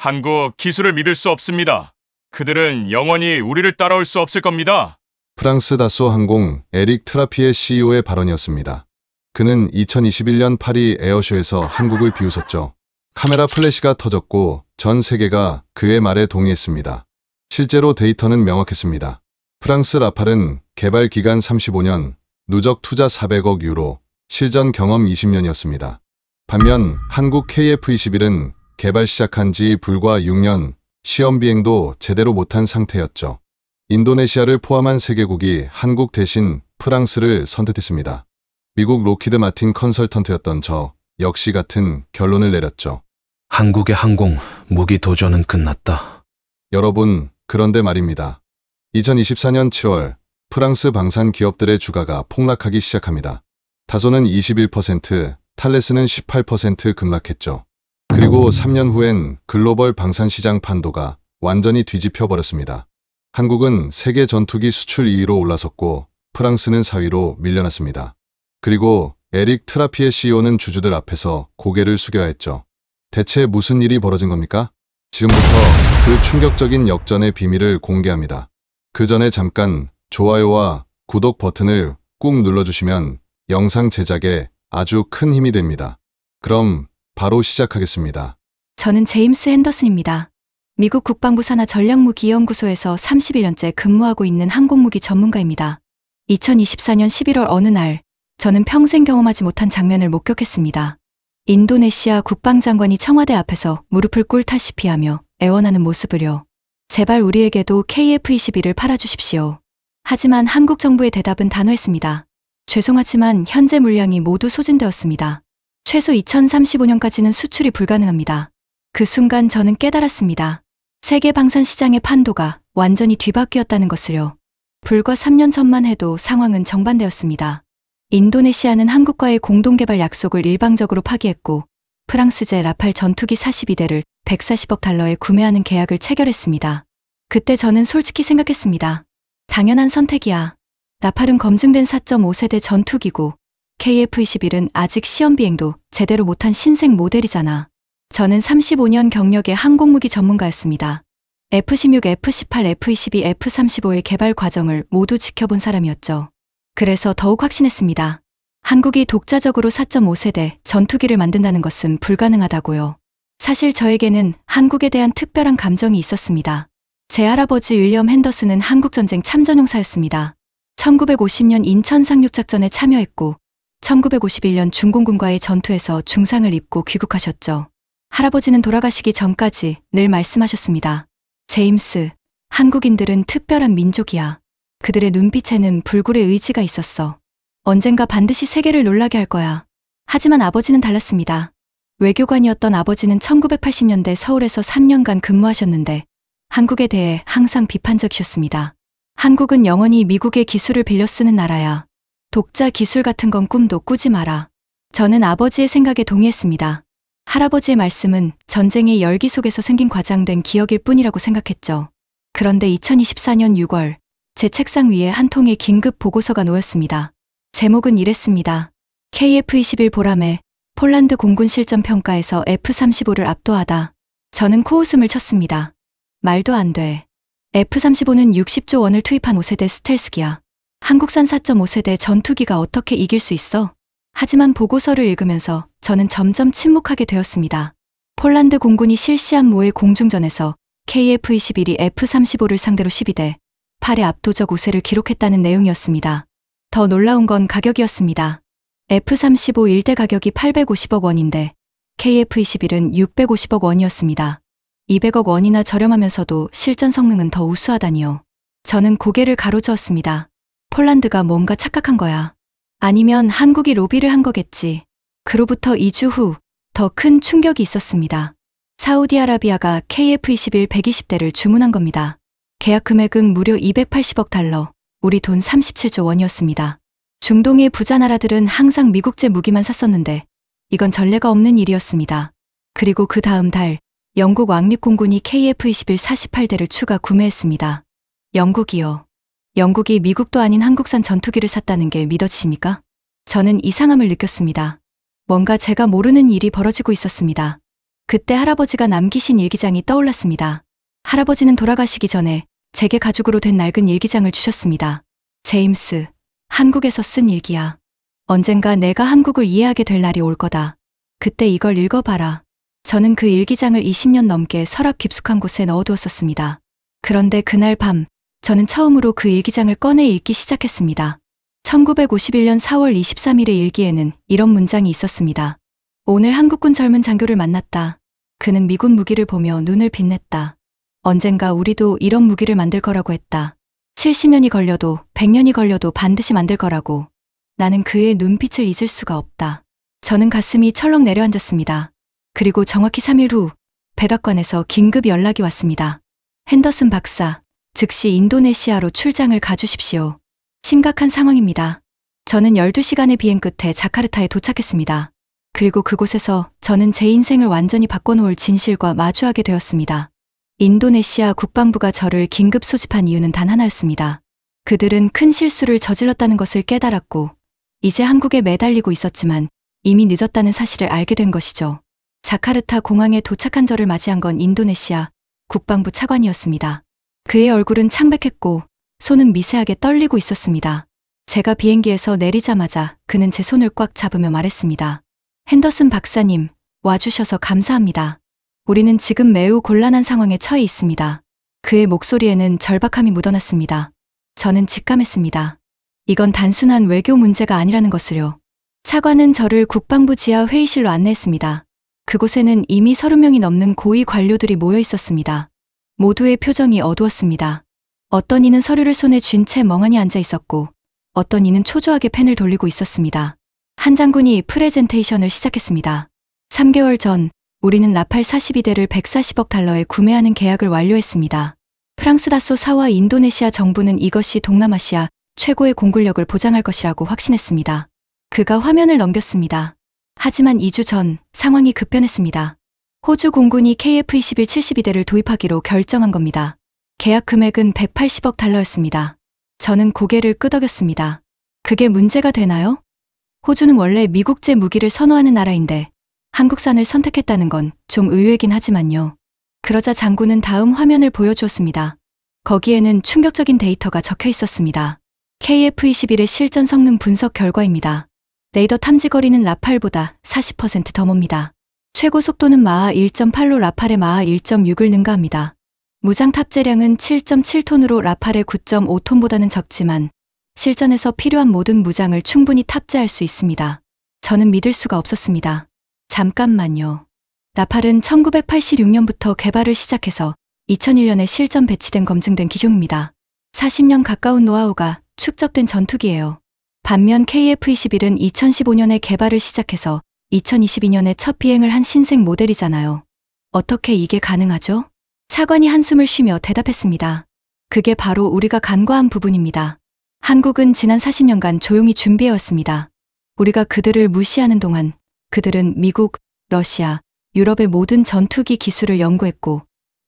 한국 기술을 믿을 수 없습니다. 그들은 영원히 우리를 따라올 수 없을 겁니다. 프랑스 다소 항공 에릭 트라피에 CEO의 발언이었습니다. 그는 2021년 파리 에어쇼에서 한국을 비웃었죠. 카메라 플래시가 터졌고 전 세계가 그의 말에 동의했습니다. 실제로 데이터는 명확했습니다. 프랑스 라팔은 개발 기간 35년, 누적 투자 400억 유로, 실전 경험 20년이었습니다. 반면 한국 KF-21은 개발 시작한 지 불과 6년, 시험 비행도 제대로 못한 상태였죠. 인도네시아를 포함한 세계국이 한국 대신 프랑스를 선택했습니다. 미국 로키드 마틴 컨설턴트였던 저 역시 같은 결론을 내렸죠. 한국의 항공 무기 도전은 끝났다. 여러분, 그런데 말입니다. 2024년 7월 프랑스 방산 기업들의 주가가 폭락하기 시작합니다. 다소는 21%, 탈레스는 18% 급락했죠. 그리고 3년 후엔 글로벌 방산 시장 판도가 완전히 뒤집혀 버렸습니다. 한국은 세계 전투기 수출 2위로 올라섰고 프랑스는 4위로 밀려났습니다. 그리고 에릭 트라피에 CEO는 주주들 앞에서 고개를 숙여야 했죠. 대체 무슨 일이 벌어진 겁니까? 지금부터 그 충격적인 역전의 비밀을 공개합니다. 그 전에 잠깐 좋아요와 구독 버튼을 꾹 눌러주시면 영상 제작에 아주 큰 힘이 됩니다. 그럼 바로 시작하겠습니다. 저는 제임스 핸더슨입니다. 미국 국방부 산하 전략무기연구소에서 31년째 근무하고 있는 항공무기 전문가입니다. 2024년 11월 어느 날 저는 평생 경험하지 못한 장면을 목격했습니다. 인도네시아 국방장관이 청와대 앞에서 무릎을 꿇다시피 하며 애원하는 모습을요. 제발 우리에게도 KF-21을 팔아주십시오. 하지만 한국 정부의 대답은 단호했습니다. 죄송하지만 현재 물량이 모두 소진되었습니다. 최소 2035년까지는 수출이 불가능합니다. 그 순간 저는 깨달았습니다. 세계 방산 시장의 판도가 완전히 뒤바뀌었다는 것을요. 불과 3년 전만 해도 상황은 정반대였습니다. 인도네시아는 한국과의 공동개발 약속을 일방적으로 파기했고 프랑스제 라팔 전투기 42대를 140억 달러에 구매하는 계약을 체결했습니다. 그때 저는 솔직히 생각했습니다. 당연한 선택이야. 라팔은 검증된 4.5세대 전투기고 KF-21은 아직 시험 비행도 제대로 못한 신생 모델이잖아. 저는 35년 경력의 항공무기 전문가였습니다. F-16, F-18, F-22, F-35의 개발 과정을 모두 지켜본 사람이었죠. 그래서 더욱 확신했습니다. 한국이 독자적으로 4.5세대 전투기를 만든다는 것은 불가능하다고요. 사실 저에게는 한국에 대한 특별한 감정이 있었습니다. 제 할아버지 윌리엄 핸더슨은 한국전쟁 참전용사였습니다. 1950년 인천 상륙작전에 참여했고 1951년 중공군과의 전투에서 중상을 입고 귀국하셨죠. 할아버지는 돌아가시기 전까지 늘 말씀하셨습니다. 제임스, 한국인들은 특별한 민족이야. 그들의 눈빛에는 불굴의 의지가 있었어. 언젠가 반드시 세계를 놀라게 할 거야. 하지만 아버지는 달랐습니다. 외교관이었던 아버지는 1980년대 서울에서 3년간 근무하셨는데 한국에 대해 항상 비판적이셨습니다. 한국은 영원히 미국의 기술을 빌려 쓰는 나라야. 독자 기술 같은 건 꿈도 꾸지 마라. 저는 아버지의 생각에 동의했습니다. 할아버지의 말씀은 전쟁의 열기 속에서 생긴 과장된 기억일 뿐이라고 생각했죠. 그런데 2024년 6월 제 책상 위에 한 통의 긴급 보고서가 놓였습니다. 제목은 이랬습니다. KF-21 보람에 폴란드 공군 실전 평가에서 F-35를 압도하다. 저는 코웃음을 쳤습니다. 말도 안 돼. F-35는 60조 원을 투입한 5세대 스텔스기야. 한국산 4.5세대 전투기가 어떻게 이길 수 있어? 하지만 보고서를 읽으면서 저는 점점 침묵하게 되었습니다. 폴란드 공군이 실시한 모의 공중전에서 KF-21이 F-35를 상대로 12대 8의 압도적 우세를 기록했다는 내용이었습니다. 더 놀라운 건 가격이었습니다. F-35 1대 가격이 850억 원인데 KF-21은 650억 원이었습니다. 200억 원이나 저렴하면서도 실전 성능은 더 우수하다니요. 저는 고개를 가로저었습니다. 폴란드가 뭔가 착각한 거야. 아니면 한국이 로비를 한 거겠지. 그로부터 2주 후 더 큰 충격이 있었습니다. 사우디아라비아가 KF-21 120대를 주문한 겁니다. 계약 금액은 무려 280억 달러, 우리 돈 37조 원이었습니다. 중동의 부자 나라들은 항상 미국제 무기만 샀었는데 이건 전례가 없는 일이었습니다. 그리고 그 다음 달 영국 왕립공군이 KF-21 48대를 추가 구매했습니다. 영국이요. 영국이 미국도 아닌 한국산 전투기를 샀다는 게 믿어지십니까? 저는 이상함을 느꼈습니다. 뭔가 제가 모르는 일이 벌어지고 있었습니다. 그때 할아버지가 남기신 일기장이 떠올랐습니다. 할아버지는 돌아가시기 전에 제게 가죽으로 된 낡은 일기장을 주셨습니다. 제임스, 한국에서 쓴 일기야. 언젠가 내가 한국을 이해하게 될 날이 올 거다. 그때 이걸 읽어봐라. 저는 그 일기장을 20년 넘게 서랍 깊숙한 곳에 넣어두었었습니다. 그런데 그날 밤, 저는 처음으로 그 일기장을 꺼내 읽기 시작했습니다. 1951년 4월 23일의 일기에는 이런 문장이 있었습니다. 오늘 한국군 젊은 장교를 만났다. 그는 미군 무기를 보며 눈을 빛냈다. 언젠가 우리도 이런 무기를 만들 거라고 했다. 70년이 걸려도 100년이 걸려도 반드시 만들 거라고. 나는 그의 눈빛을 잊을 수가 없다. 저는 가슴이 철렁 내려앉았습니다. 그리고 정확히 3일 후 백악관에서 긴급 연락이 왔습니다. 핸더슨 박사, 즉시 인도네시아로 출장을 가주십시오. 심각한 상황입니다. 저는 12시간의 비행 끝에 자카르타에 도착했습니다. 그리고 그곳에서 저는 제 인생을 완전히 바꿔놓을 진실과 마주하게 되었습니다. 인도네시아 국방부가 저를 긴급 소집한 이유는 단 하나였습니다. 그들은 큰 실수를 저질렀다는 것을 깨달았고 이제 한국에 매달리고 있었지만 이미 늦었다는 사실을 알게 된 것이죠. 자카르타 공항에 도착한 저를 맞이한 건 인도네시아 국방부 차관이었습니다. 그의 얼굴은 창백했고 손은 미세하게 떨리고 있었습니다. 제가 비행기에서 내리자마자 그는 제 손을 꽉 잡으며 말했습니다. 핸더슨 박사님, 와주셔서 감사합니다. 우리는 지금 매우 곤란한 상황에 처해 있습니다. 그의 목소리에는 절박함이 묻어났습니다. 저는 직감했습니다. 이건 단순한 외교 문제가 아니라는 것을요. 차관은 저를 국방부 지하 회의실로 안내했습니다. 그곳에는 이미 30명이 넘는 고위 관료들이 모여 있었습니다. 모두의 표정이 어두웠습니다. 어떤 이는 서류를 손에 쥔 채 멍하니 앉아 있었고 어떤 이는 초조하게 펜을 돌리고 있었습니다. 한 장군이 프레젠테이션을 시작했습니다. 3개월 전 우리는 라팔 42대를 140억 달러에 구매하는 계약을 완료했습니다. 프랑스 다소사와 인도네시아 정부는 이것이 동남아시아 최고의 공군력을 보장할 것이라고 확신했습니다. 그가 화면을 넘겼습니다. 하지만 2주 전 상황이 급변했습니다. 호주 공군이 KF-21 72대를 도입하기로 결정한 겁니다. 계약 금액은 180억 달러였습니다. 저는 고개를 끄덕였습니다. 그게 문제가 되나요? 호주는 원래 미국제 무기를 선호하는 나라인데 한국산을 선택했다는 건 좀 의외긴 하지만요. 그러자 장군은 다음 화면을 보여주었습니다. 거기에는 충격적인 데이터가 적혀 있었습니다. KF-21의 실전 성능 분석 결과입니다. 레이더 탐지거리는 라팔보다 40% 더 멉니다. 최고 속도는 마하 1.8로 라팔의 마하 1.6을 능가합니다. 무장 탑재량은 7.7톤으로 라팔의 9.5톤보다는 적지만 실전에서 필요한 모든 무장을 충분히 탑재할 수 있습니다. 저는 믿을 수가 없었습니다. 잠깐만요. 라팔은 1986년부터 개발을 시작해서 2001년에 실전 배치된 검증된 기종입니다. 40년 가까운 노하우가 축적된 전투기예요. 반면 KF-21은 2015년에 개발을 시작해서 2022년에 첫 비행을 한 신생 모델이잖아요. 어떻게 이게 가능하죠? 차관이 한숨을 쉬며 대답했습니다. 그게 바로 우리가 간과한 부분입니다. 한국은 지난 40년간 조용히 준비해왔습니다. 우리가 그들을 무시하는 동안 그들은 미국, 러시아, 유럽의 모든 전투기 기술을 연구했고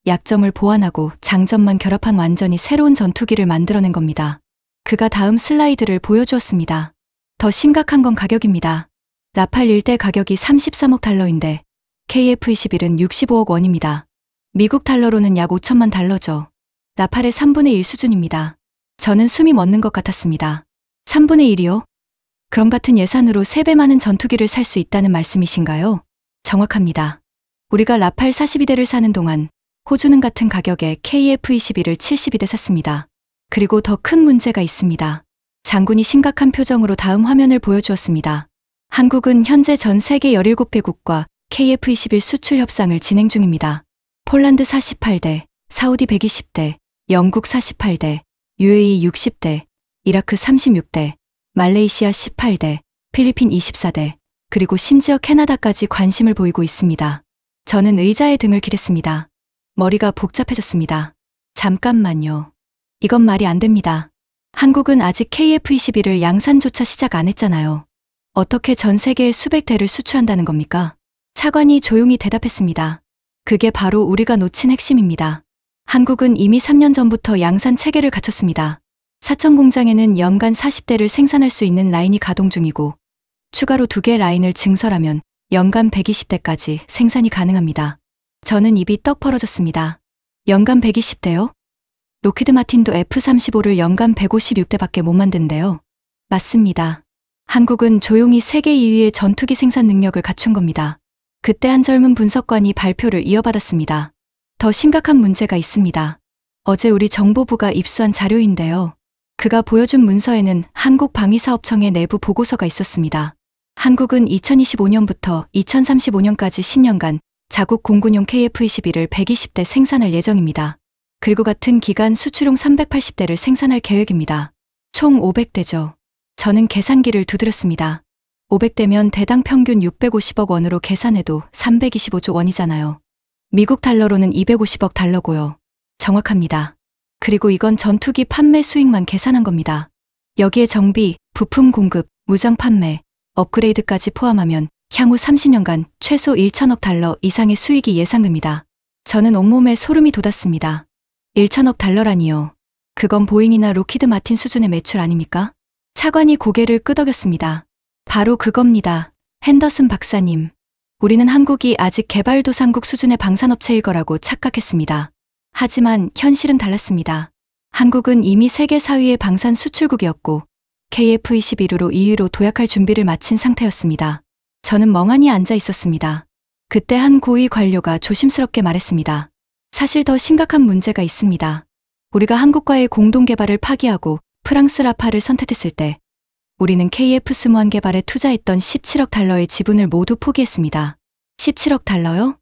약점을 보완하고 장점만 결합한 완전히 새로운 전투기를 만들어낸 겁니다. 그가 다음 슬라이드를 보여주었습니다. 더 심각한 건 가격입니다. 라팔 1대 가격이 33억 달러인데 KF-21은 65억 원입니다. 미국 달러로는 약 5천만 달러죠. 라팔의 3분의 1 수준입니다. 저는 숨이 멎는 것 같았습니다. 3분의 1이요? 그럼 같은 예산으로 3배 많은 전투기를 살 수 있다는 말씀이신가요? 정확합니다. 우리가 라팔 42대를 사는 동안 호주는 같은 가격에 KF-21을 72대 샀습니다. 그리고 더 큰 문제가 있습니다. 장군이 심각한 표정으로 다음 화면을 보여주었습니다. 한국은 현재 전 세계 17개국과 KF-21 수출 협상을 진행 중입니다. 폴란드 48대, 사우디 120대, 영국 48대, UAE 60대, 이라크 36대, 말레이시아 18대, 필리핀 24대, 그리고 심지어 캐나다까지 관심을 보이고 있습니다. 저는 의자에 등을 기댔습니다. 머리가 복잡해졌습니다. 잠깐만요. 이건 말이 안 됩니다. 한국은 아직 KF-21을 양산조차 시작 안 했잖아요. 어떻게 전 세계에 수백 대를 수출한다는 겁니까? 차관이 조용히 대답했습니다. 그게 바로 우리가 놓친 핵심입니다. 한국은 이미 3년 전부터 양산 체계를 갖췄습니다. 사천 공장에는 연간 40대를 생산할 수 있는 라인이 가동 중이고 추가로 2개 라인을 증설하면 연간 120대까지 생산이 가능합니다. 저는 입이 떡 벌어졌습니다. 연간 120대요? 로키드 마틴도 F-35를 연간 156대밖에 못 만든대요. 맞습니다. 한국은 조용히 세계 2위의 전투기 생산 능력을 갖춘 겁니다. 그때 한 젊은 분석관이 발표를 이어받았습니다. 더 심각한 문제가 있습니다. 어제 우리 정보부가 입수한 자료인데요. 그가 보여준 문서에는 한국방위사업청의 내부 보고서가 있었습니다. 한국은 2025년부터 2035년까지 10년간 자국 공군용 KF-21을 120대 생산할 예정입니다. 그리고 같은 기간 수출용 380대를 생산할 계획입니다. 총 500대죠. 저는 계산기를 두드렸습니다. 500대면 대당 평균 650억 원으로 계산해도 325조 원이잖아요. 미국 달러로는 250억 달러고요. 정확합니다. 그리고 이건 전투기 판매 수익만 계산한 겁니다. 여기에 정비, 부품 공급, 무장 판매, 업그레이드까지 포함하면 향후 30년간 최소 1천억 달러 이상의 수익이 예상됩니다. 저는 온몸에 소름이 돋았습니다. 1천억 달러라니요. 그건 보잉이나 로키드 마틴 수준의 매출 아닙니까? 차관이 고개를 끄덕였습니다. 바로 그겁니다. 핸더슨 박사님. 우리는 한국이 아직 개발도상국 수준의 방산업체일 거라고 착각했습니다. 하지만 현실은 달랐습니다. 한국은 이미 세계 4위의 방산 수출국이었고 KF-21으로 EU로 도약할 준비를 마친 상태였습니다. 저는 멍하니 앉아 있었습니다. 그때 한 고위 관료가 조심스럽게 말했습니다. 사실 더 심각한 문제가 있습니다. 우리가 한국과의 공동개발을 파기하고 프랑스 라팔을 선택했을 때 우리는 KF-21 개발에 투자했던 17억 달러의 지분을 모두 포기했습니다. 17억 달러요?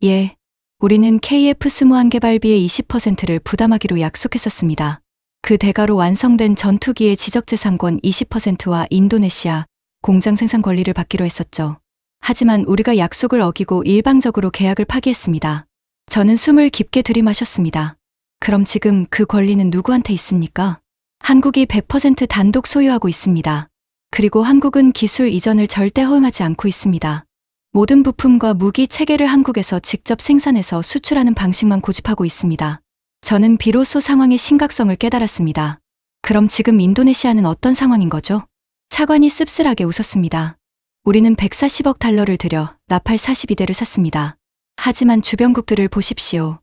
예. 우리는 KF-21 개발비의 20%를 부담하기로 약속했었습니다. 그 대가로 완성된 전투기의 지적재산권 20%와 인도네시아 공장 생산 권리를 받기로 했었죠. 하지만 우리가 약속을 어기고 일방적으로 계약을 파기했습니다. 저는 숨을 깊게 들이마셨습니다. 그럼 지금 그 권리는 누구한테 있습니까? 한국이 100% 단독 소유하고 있습니다. 그리고 한국은 기술 이전을 절대 허용하지 않고 있습니다. 모든 부품과 무기 체계를 한국에서 직접 생산해서 수출하는 방식만 고집하고 있습니다. 저는 비로소 상황의 심각성을 깨달았습니다. 그럼 지금 인도네시아는 어떤 상황인 거죠? 차관이 씁쓸하게 웃었습니다. 우리는 140억 달러를 들여 나팔 42대를 샀습니다. 하지만 주변국들을 보십시오.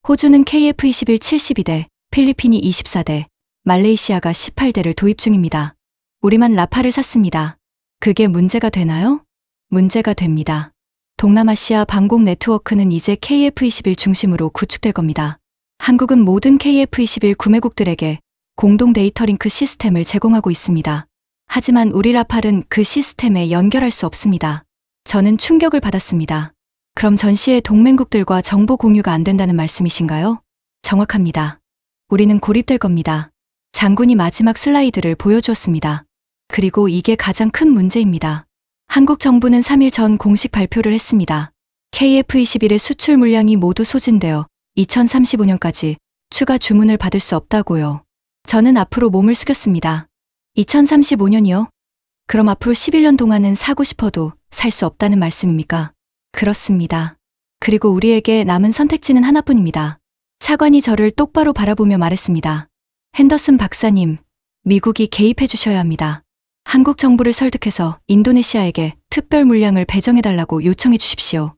호주는 KF-21 72대, 필리핀이 24대, 말레이시아가 18대를 도입 중입니다. 우리만 라팔을 샀습니다. 그게 문제가 되나요? 문제가 됩니다. 동남아시아 방공 네트워크는 이제 KF-21 중심으로 구축될 겁니다. 한국은 모든 KF-21 구매국들에게 공동 데이터 링크 시스템을 제공하고 있습니다. 하지만 우리 라팔은 그 시스템에 연결할 수 없습니다. 저는 충격을 받았습니다. 그럼 전시의 동맹국들과 정보 공유가 안 된다는 말씀이신가요? 정확합니다. 우리는 고립될 겁니다. 장군이 마지막 슬라이드를 보여주었습니다. 그리고 이게 가장 큰 문제입니다. 한국 정부는 3일 전 공식 발표를 했습니다. KF-21의 수출 물량이 모두 소진되어 2035년까지 추가 주문을 받을 수 없다고요. 저는 앞으로 몸을 숙였습니다. 2035년이요? 그럼 앞으로 11년 동안은 사고 싶어도 살 수 없다는 말씀입니까? 그렇습니다. 그리고 우리에게 남은 선택지는 하나뿐입니다. 차관이 저를 똑바로 바라보며 말했습니다. 핸더슨 박사님, 미국이 개입해 주셔야 합니다. 한국 정부를 설득해서 인도네시아에게 특별 물량을 배정해달라고 요청해 주십시오.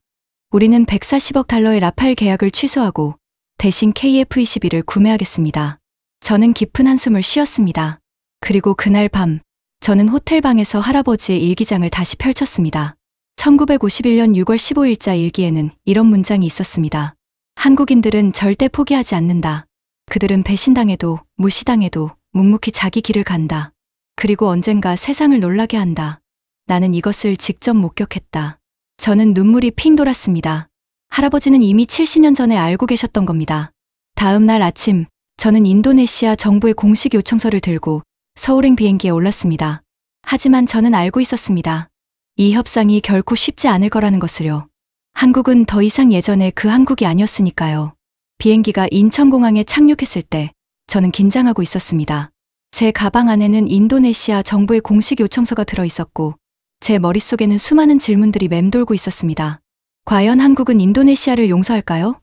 우리는 140억 달러의 라팔 계약을 취소하고 대신 KF-21을 구매하겠습니다. 저는 깊은 한숨을 쉬었습니다. 그리고 그날 밤, 저는 호텔방에서 할아버지의 일기장을 다시 펼쳤습니다. 1951년 6월 15일자 일기에는 이런 문장이 있었습니다. 한국인들은 절대 포기하지 않는다. 그들은 배신당해도 무시당해도 묵묵히 자기 길을 간다. 그리고 언젠가 세상을 놀라게 한다. 나는 이것을 직접 목격했다. 저는 눈물이 핑 돌았습니다. 할아버지는 이미 70년 전에 알고 계셨던 겁니다. 다음 날 아침, 저는 인도네시아 정부의 공식 요청서를 들고 서울행 비행기에 올랐습니다. 하지만 저는 알고 있었습니다. 이 협상이 결코 쉽지 않을 거라는 것을요. 한국은 더 이상 예전의 그 한국이 아니었으니까요. 비행기가 인천공항에 착륙했을 때 저는 긴장하고 있었습니다. 제 가방 안에는 인도네시아 정부의 공식 요청서가 들어 있었고 제 머릿속에는 수많은 질문들이 맴돌고 있었습니다. 과연 한국은 인도네시아를 용서할까요?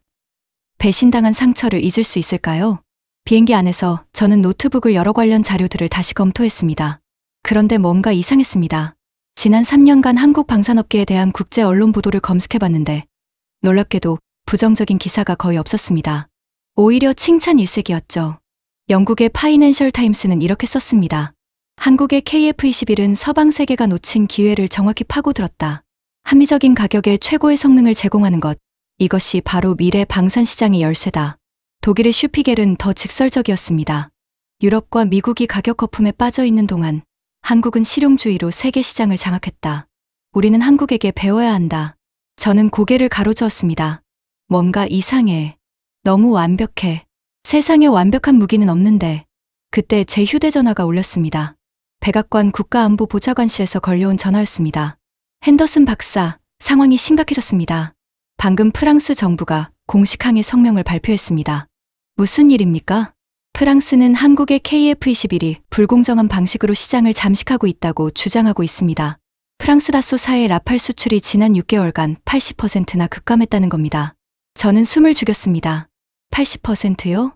배신당한 상처를 잊을 수 있을까요? 비행기 안에서 저는 노트북을 열어 관련 자료들을 다시 검토했습니다. 그런데 뭔가 이상했습니다. 지난 3년간 한국 방산업계에 대한 국제 언론 보도를 검색해봤는데 놀랍게도 부정적인 기사가 거의 없었습니다. 오히려 칭찬 일색이었죠. 영국의 파이낸셜 타임스는 이렇게 썼습니다. 한국의 KF21은 서방 세계가 놓친 기회를 정확히 파고들었다. 합리적인 가격에 최고의 성능을 제공하는 것, 이것이 바로 미래 방산 시장의 열쇠다. 독일의 슈피겔은 더 직설적이었습니다. 유럽과 미국이 가격 거품에 빠져 있는 동안 한국은 실용주의로 세계 시장을 장악했다. 우리는 한국에게 배워야 한다. 저는 고개를 가로저었습니다. 뭔가 이상해. 너무 완벽해. 세상에 완벽한 무기는 없는데. 그때 제 휴대전화가 울렸습니다. 백악관 국가안보보좌관실에서 걸려온 전화였습니다. 핸더슨 박사, 상황이 심각해졌습니다. 방금 프랑스 정부가 공식 항해 성명을 발표했습니다. 무슨 일입니까? 프랑스는 한국의 KF21이 불공정한 방식으로 시장을 잠식하고 있다고 주장하고 있습니다. 프랑스 다소사의 라팔 수출이 지난 6개월간 80%나 급감했다는 겁니다. 저는 숨을 죽였습니다. 80%요?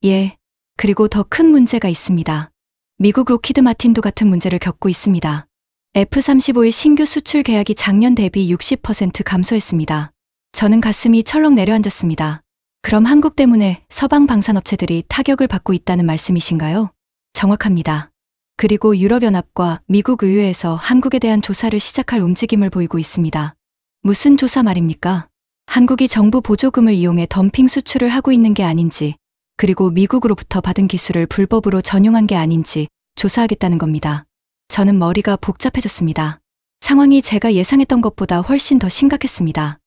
예. 그리고 더 큰 문제가 있습니다. 미국 로키드 마틴도 같은 문제를 겪고 있습니다. F-35의 신규 수출 계약이 작년 대비 60% 감소했습니다. 저는 가슴이 철렁 내려앉았습니다. 그럼 한국 때문에 서방 방산업체들이 타격을 받고 있다는 말씀이신가요? 정확합니다. 그리고 유럽연합과 미국 의회에서 한국에 대한 조사를 시작할 움직임을 보이고 있습니다. 무슨 조사 말입니까? 한국이 정부 보조금을 이용해 덤핑 수출을 하고 있는 게 아닌지, 그리고 미국으로부터 받은 기술을 불법으로 전용한 게 아닌지 조사하겠다는 겁니다. 저는 머리가 복잡해졌습니다. 상황이 제가 예상했던 것보다 훨씬 더 심각했습니다.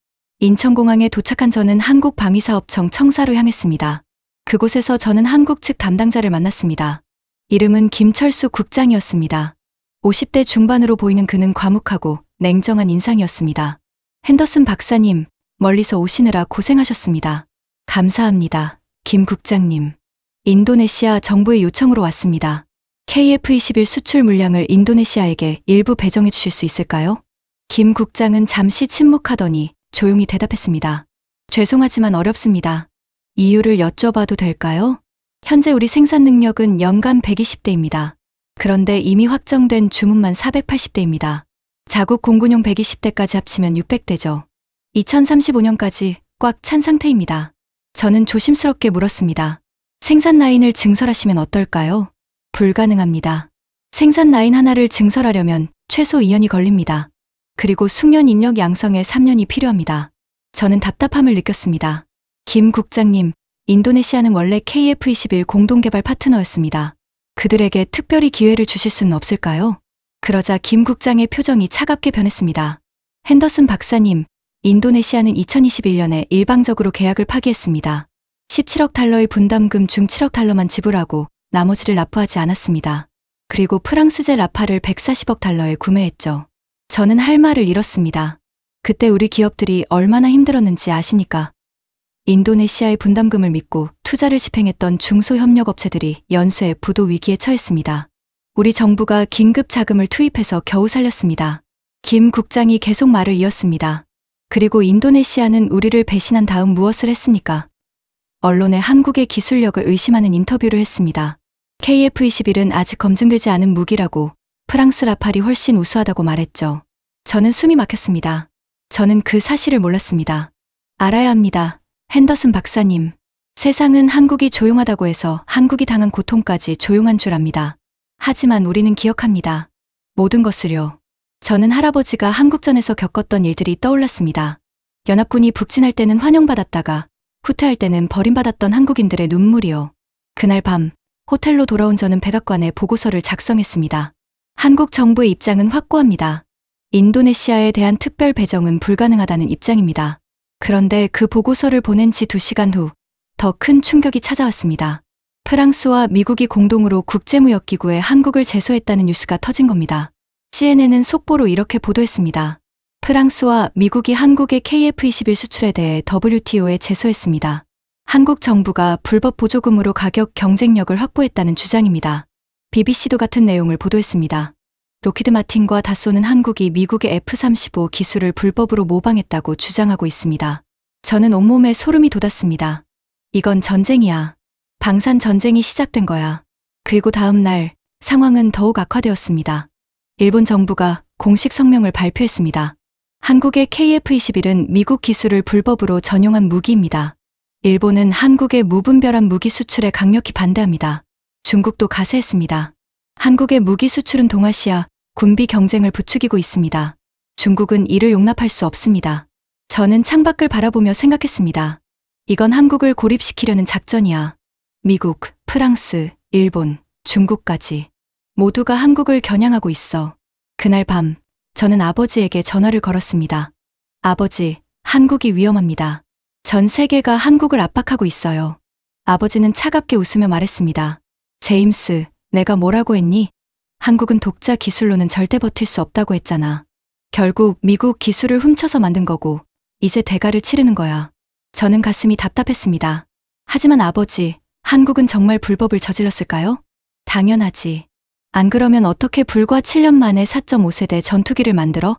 인천공항에 도착한 저는 한국방위사업청 청사로 향했습니다. 그곳에서 저는 한국 측 담당자를 만났습니다. 이름은 김철수 국장이었습니다. 50대 중반으로 보이는 그는 과묵하고 냉정한 인상이었습니다. 핸더슨 박사님, 멀리서 오시느라 고생하셨습니다. 감사합니다, 김 국장님. 인도네시아 정부의 요청으로 왔습니다. KF21 수출 물량을 인도네시아에게 일부 배정해 주실 수 있을까요? 김 국장은 잠시 침묵하더니 조용히 대답했습니다. 죄송하지만 어렵습니다. 이유를 여쭤봐도 될까요? 현재 우리 생산 능력은 연간 120대입니다. 그런데 이미 확정된 주문만 480대입니다. 자국 공군용 120대까지 합치면 600대죠. 2035년까지 꽉 찬 상태입니다. 저는 조심스럽게 물었습니다. 생산 라인을 증설하시면 어떨까요? 불가능합니다. 생산 라인 하나를 증설하려면 최소 2년이 걸립니다. 그리고 숙련 인력 양성에 3년이 필요합니다. 저는 답답함을 느꼈습니다. 김 국장님, 인도네시아는 원래 KF21 공동개발 파트너였습니다. 그들에게 특별히 기회를 주실 수는 없을까요? 그러자 김 국장의 표정이 차갑게 변했습니다. 핸더슨 박사님, 인도네시아는 2021년에 일방적으로 계약을 파기했습니다. 17억 달러의 분담금 중 7억 달러만 지불하고 나머지를 납부하지 않았습니다. 그리고 프랑스제 라팔을 140억 달러에 구매했죠. 저는 할 말을 잃었습니다. 그때 우리 기업들이 얼마나 힘들었는지 아십니까? 인도네시아의 분담금을 믿고 투자를 집행했던 중소협력업체들이 연쇄 부도 위기에 처했습니다. 우리 정부가 긴급 자금을 투입해서 겨우 살렸습니다. 김 국장이 계속 말을 이었습니다. 그리고 인도네시아는 우리를 배신한 다음 무엇을 했습니까? 언론에 한국의 기술력을 의심하는 인터뷰를 했습니다. KF21은 아직 검증되지 않은 무기라고, 프랑스 라팔이 훨씬 우수하다고 말했죠. 저는 숨이 막혔습니다. 저는 그 사실을 몰랐습니다. 알아야 합니다. 핸더슨 박사님. 세상은 한국이 조용하다고 해서 한국이 당한 고통까지 조용한 줄 압니다. 하지만 우리는 기억합니다. 모든 것을요. 저는 할아버지가 한국전에서 겪었던 일들이 떠올랐습니다. 연합군이 북진할 때는 환영받았다가 후퇴할 때는 버림받았던 한국인들의 눈물이요. 그날 밤 호텔로 돌아온 저는 백악관에 보고서를 작성했습니다. 한국 정부의 입장은 확고합니다. 인도네시아에 대한 특별 배정은 불가능하다는 입장입니다. 그런데 그 보고서를 보낸 지 2시간 후 더 큰 충격이 찾아왔습니다. 프랑스와 미국이 공동으로 국제무역기구에 한국을 제소했다는 뉴스가 터진 겁니다. CNN은 속보로 이렇게 보도했습니다. 프랑스와 미국이 한국의 KF21 수출에 대해 WTO에 제소했습니다. 한국 정부가 불법 보조금으로 가격 경쟁력을 확보했다는 주장입니다. BBC도 같은 내용을 보도했습니다. 로키드 마틴과 다소는 한국이 미국의 F-35 기술을 불법으로 모방했다고 주장하고 있습니다. 저는 온몸에 소름이 돋았습니다. 이건 전쟁이야. 방산 전쟁이 시작된 거야. 그리고 다음 날 상황은 더욱 악화되었습니다. 일본 정부가 공식 성명을 발표했습니다. 한국의 KF-21은 미국 기술을 불법으로 전용한 무기입니다. 일본은 한국의 무분별한 무기 수출에 강력히 반대합니다. 중국도 가세했습니다. 한국의 무기 수출은 동아시아 군비 경쟁을 부추기고 있습니다. 중국은 이를 용납할 수 없습니다. 저는 창밖을 바라보며 생각했습니다. 이건 한국을 고립시키려는 작전이야. 미국, 프랑스, 일본, 중국까지 모두가 한국을 겨냥하고 있어. 그날 밤 저는 아버지에게 전화를 걸었습니다. 아버지, 한국이 위험합니다. 전 세계가 한국을 압박하고 있어요. 아버지는 차갑게 웃으며 말했습니다. 제임스, 내가 뭐라고 했니? 한국은 독자 기술로는 절대 버틸 수 없다고 했잖아. 결국 미국 기술을 훔쳐서 만든 거고 이제 대가를 치르는 거야. 저는 가슴이 답답했습니다. 하지만 아버지, 한국은 정말 불법을 저질렀을까요? 당연하지. 안 그러면 어떻게 불과 7년 만에 4.5세대 전투기를 만들어?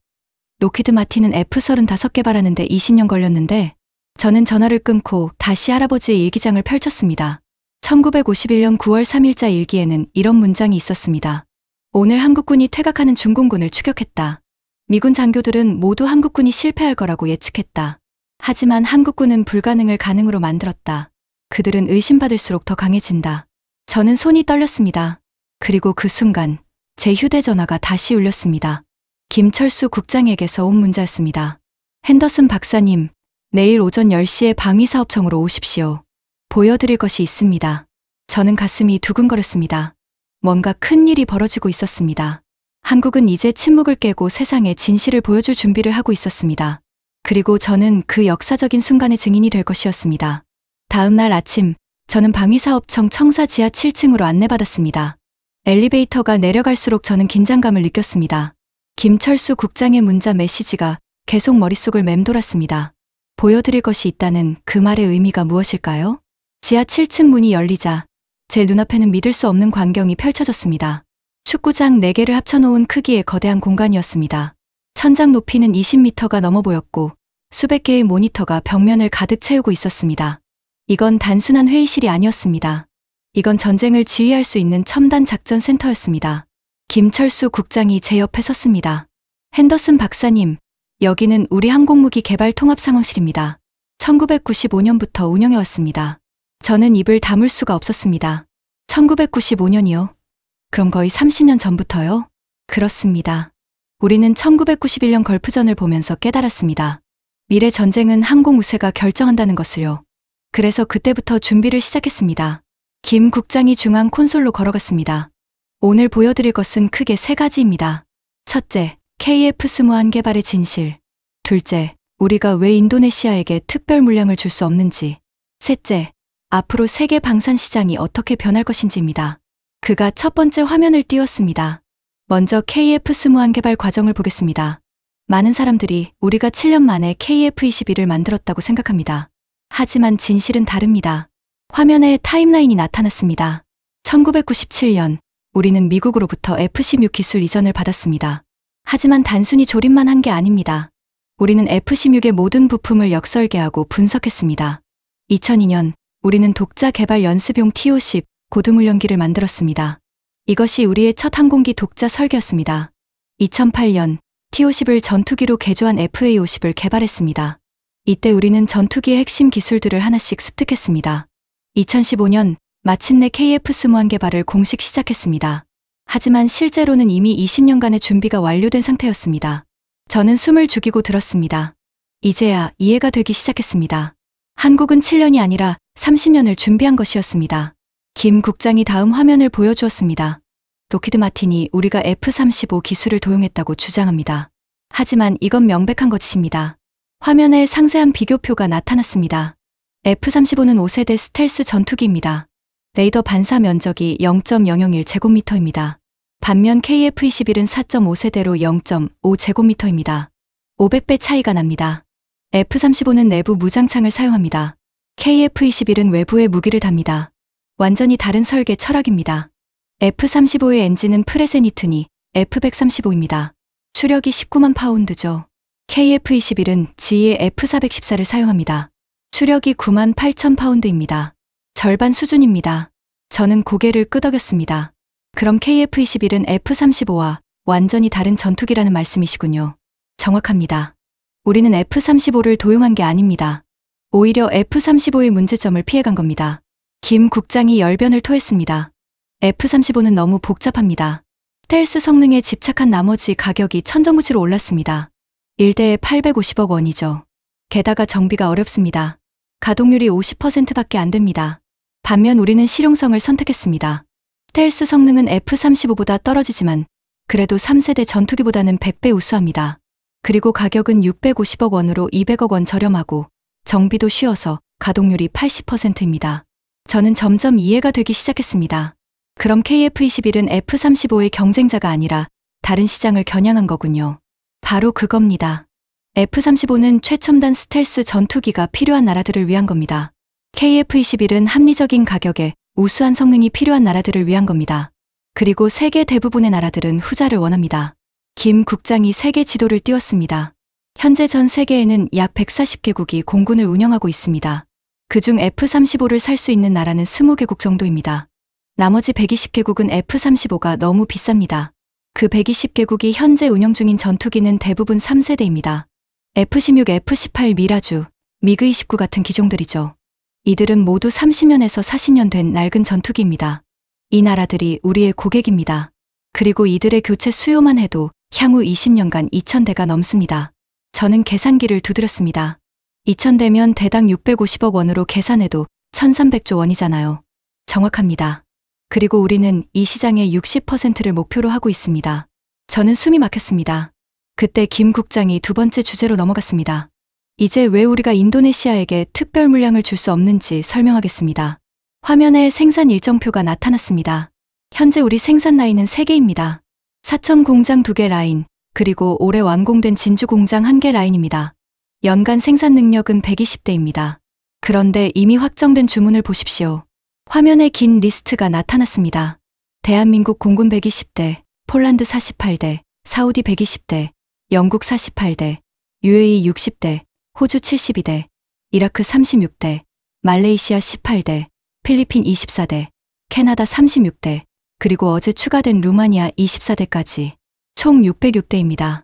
로키드 마틴은 F-35 개발하는데 20년 걸렸는데 저는 전화를 끊고 다시 할아버지의 일기장을 펼쳤습니다. 1951년 9월 3일자 일기에는 이런 문장이 있었습니다. 오늘 한국군이 퇴각하는 중공군을 추격했다. 미군 장교들은 모두 한국군이 실패할 거라고 예측했다. 하지만 한국군은 불가능을 가능으로 만들었다. 그들은 의심받을수록 더 강해진다. 저는 손이 떨렸습니다. 그리고 그 순간 제 휴대전화가 다시 울렸습니다. 김철수 국장에게서 온 문자였습니다. 핸더슨 박사님, 내일 오전 10시에 방위사업청으로 오십시오. 보여드릴 것이 있습니다. 저는 가슴이 두근거렸습니다. 뭔가 큰 일이 벌어지고 있었습니다. 한국은 이제 침묵을 깨고 세상에 진실을 보여줄 준비를 하고 있었습니다. 그리고 저는 그 역사적인 순간의 증인이 될 것이었습니다. 다음 날 아침, 저는 방위사업청 청사 지하 7층으로 안내받았습니다. 엘리베이터가 내려갈수록 저는 긴장감을 느꼈습니다. 김철수 국장의 문자 메시지가 계속 머릿속을 맴돌았습니다. 보여드릴 것이 있다는 그 말의 의미가 무엇일까요? 지하 7층 문이 열리자 제 눈앞에는 믿을 수 없는 광경이 펼쳐졌습니다. 축구장 4개를 합쳐놓은 크기의 거대한 공간이었습니다. 천장 높이는 20m가 넘어 보였고 수백 개의 모니터가 벽면을 가득 채우고 있었습니다. 이건 단순한 회의실이 아니었습니다. 이건 전쟁을 지휘할 수 있는 첨단 작전 센터였습니다. 김철수 국장이 제 옆에 섰습니다. 핸더슨 박사님, 여기는 우리 항공무기 개발 통합 상황실입니다. 1995년부터 운영해왔습니다. 저는 입을 다물 수가 없었습니다. 1995년이요? 그럼 거의 30년 전부터요? 그렇습니다. 우리는 1991년 걸프전을 보면서 깨달았습니다. 미래 전쟁은 항공우세가 결정한다는 것을요. 그래서 그때부터 준비를 시작했습니다. 김 국장이 중앙 콘솔로 걸어갔습니다. 오늘 보여드릴 것은 크게 3가지입니다. 첫째, KF-21 개발의 진실. 둘째, 우리가 왜 인도네시아에게 특별 물량을 줄 수 없는지. 셋째, 앞으로 세계 방산 시장이 어떻게 변할 것인지입니다. 그가 첫 번째 화면을 띄웠습니다. 먼저 KF-21 개발 과정을 보겠습니다. 많은 사람들이 우리가 7년 만에 KF-21을 만들었다고 생각합니다. 하지만 진실은 다릅니다. 화면에 타임라인이 나타났습니다. 1997년, 우리는 미국으로부터 F-16 기술 이전을 받았습니다. 하지만 단순히 조립만 한 게 아닙니다. 우리는 F-16의 모든 부품을 역설계하고 분석했습니다. 2002년, 우리는 독자 개발 연습용 T-50 고등훈련기를 만들었습니다. 이것이 우리의 첫 항공기 독자 설계였습니다. 2008년, T-50을 전투기로 개조한 FA-50을 개발했습니다. 이때 우리는 전투기의 핵심 기술들을 하나씩 습득했습니다. 2015년, 마침내 KF-21 개발을 공식 시작했습니다. 하지만 실제로는 이미 20년간의 준비가 완료된 상태였습니다. 저는 숨을 죽이고 들었습니다. 이제야 이해가 되기 시작했습니다. 한국은 7년이 아니라 30년을 준비한 것이었습니다. 김 국장이 다음 화면을 보여주었습니다. 로키드 마틴이 우리가 F-35 기술을 도용했다고 주장합니다. 하지만 이건 명백한 것입니다. 화면에 상세한 비교표가 나타났습니다. F-35는 5세대 스텔스 전투기입니다. 레이더 반사 면적이 0.001제곱미터입니다. 반면 KF-21은 4.5세대로 0.5제곱미터입니다. 500배 차이가 납니다. F-35는 내부 무장창을 사용합니다. KF-21은 외부에 무기를 답니다. 완전히 다른 설계 철학입니다. F-35의 엔진은 프레세니트니 F-135입니다. 추력이 19만 파운드죠. KF-21은 지의 F-414를 사용합니다. 추력이 9만 8천 파운드입니다. 절반 수준입니다. 저는 고개를 끄덕였습니다. 그럼 KF-21은 F-35와 완전히 다른 전투기라는 말씀이시군요. 정확합니다. 우리는 F-35를 도용한 게 아닙니다. 오히려 F-35의 문제점을 피해간 겁니다. 김 국장이 열변을 토했습니다. F-35는 너무 복잡합니다. 스텔스 성능에 집착한 나머지 가격이 천정부지로 올랐습니다. 1대에 850억 원이죠. 게다가 정비가 어렵습니다. 가동률이 50%밖에 안 됩니다. 반면 우리는 실용성을 선택했습니다. 스텔스 성능은 F-35보다 떨어지지만 그래도 3세대 전투기보다는 100배 우수합니다. 그리고 가격은 650억 원으로 200억 원 저렴하고 정비도 쉬워서 가동률이 80%입니다. 저는 점점 이해가 되기 시작했습니다. 그럼 KF-21은 F-35의 경쟁자가 아니라 다른 시장을 겨냥한 거군요. 바로 그겁니다. F-35는 최첨단 스텔스 전투기가 필요한 나라들을 위한 겁니다. KF-21은 합리적인 가격에 우수한 성능이 필요한 나라들을 위한 겁니다. 그리고 세계 대부분의 나라들은 후자를 원합니다. 김 국장이 세계 지도를 띄웠습니다. 현재 전 세계에는 약 140개국이 공군을 운영하고 있습니다. 그중 F-35를 살 수 있는 나라는 20개국 정도입니다. 나머지 120개국은 F-35가 너무 비쌉니다. 그 120개국이 현재 운영 중인 전투기는 대부분 3세대입니다. F-16, F-18 미라주, 미그-29 같은 기종들이죠. 이들은 모두 30년에서 40년 된 낡은 전투기입니다. 이 나라들이 우리의 고객입니다. 그리고 이들의 교체 수요만 해도 향후 20년간 2,000대가 넘습니다. 저는 계산기를 두드렸습니다. 2,000대면 대당 650억 원으로 계산해도 1,300조 원이잖아요. 정확합니다. 그리고 우리는 이 시장의 60%를 목표로 하고 있습니다. 저는 숨이 막혔습니다. 그때 김 국장이 두 번째 주제로 넘어갔습니다. 이제 왜 우리가 인도네시아에게 특별 물량을 줄 수 없는지 설명하겠습니다. 화면에 생산 일정표가 나타났습니다. 현재 우리 생산 라인은 3개입니다. 사천 공장 2개 라인, 그리고 올해 완공된 진주 공장 1개 라인입니다. 연간 생산 능력은 120대입니다. 그런데 이미 확정된 주문을 보십시오. 화면에 긴 리스트가 나타났습니다. 대한민국 공군 120대, 폴란드 48대, 사우디 120대, 영국 48대, UAE 60대, 호주 72대, 이라크 36대, 말레이시아 18대, 필리핀 24대, 캐나다 36대, 그리고 어제 추가된 루마니아 24대까지 총 606대입니다.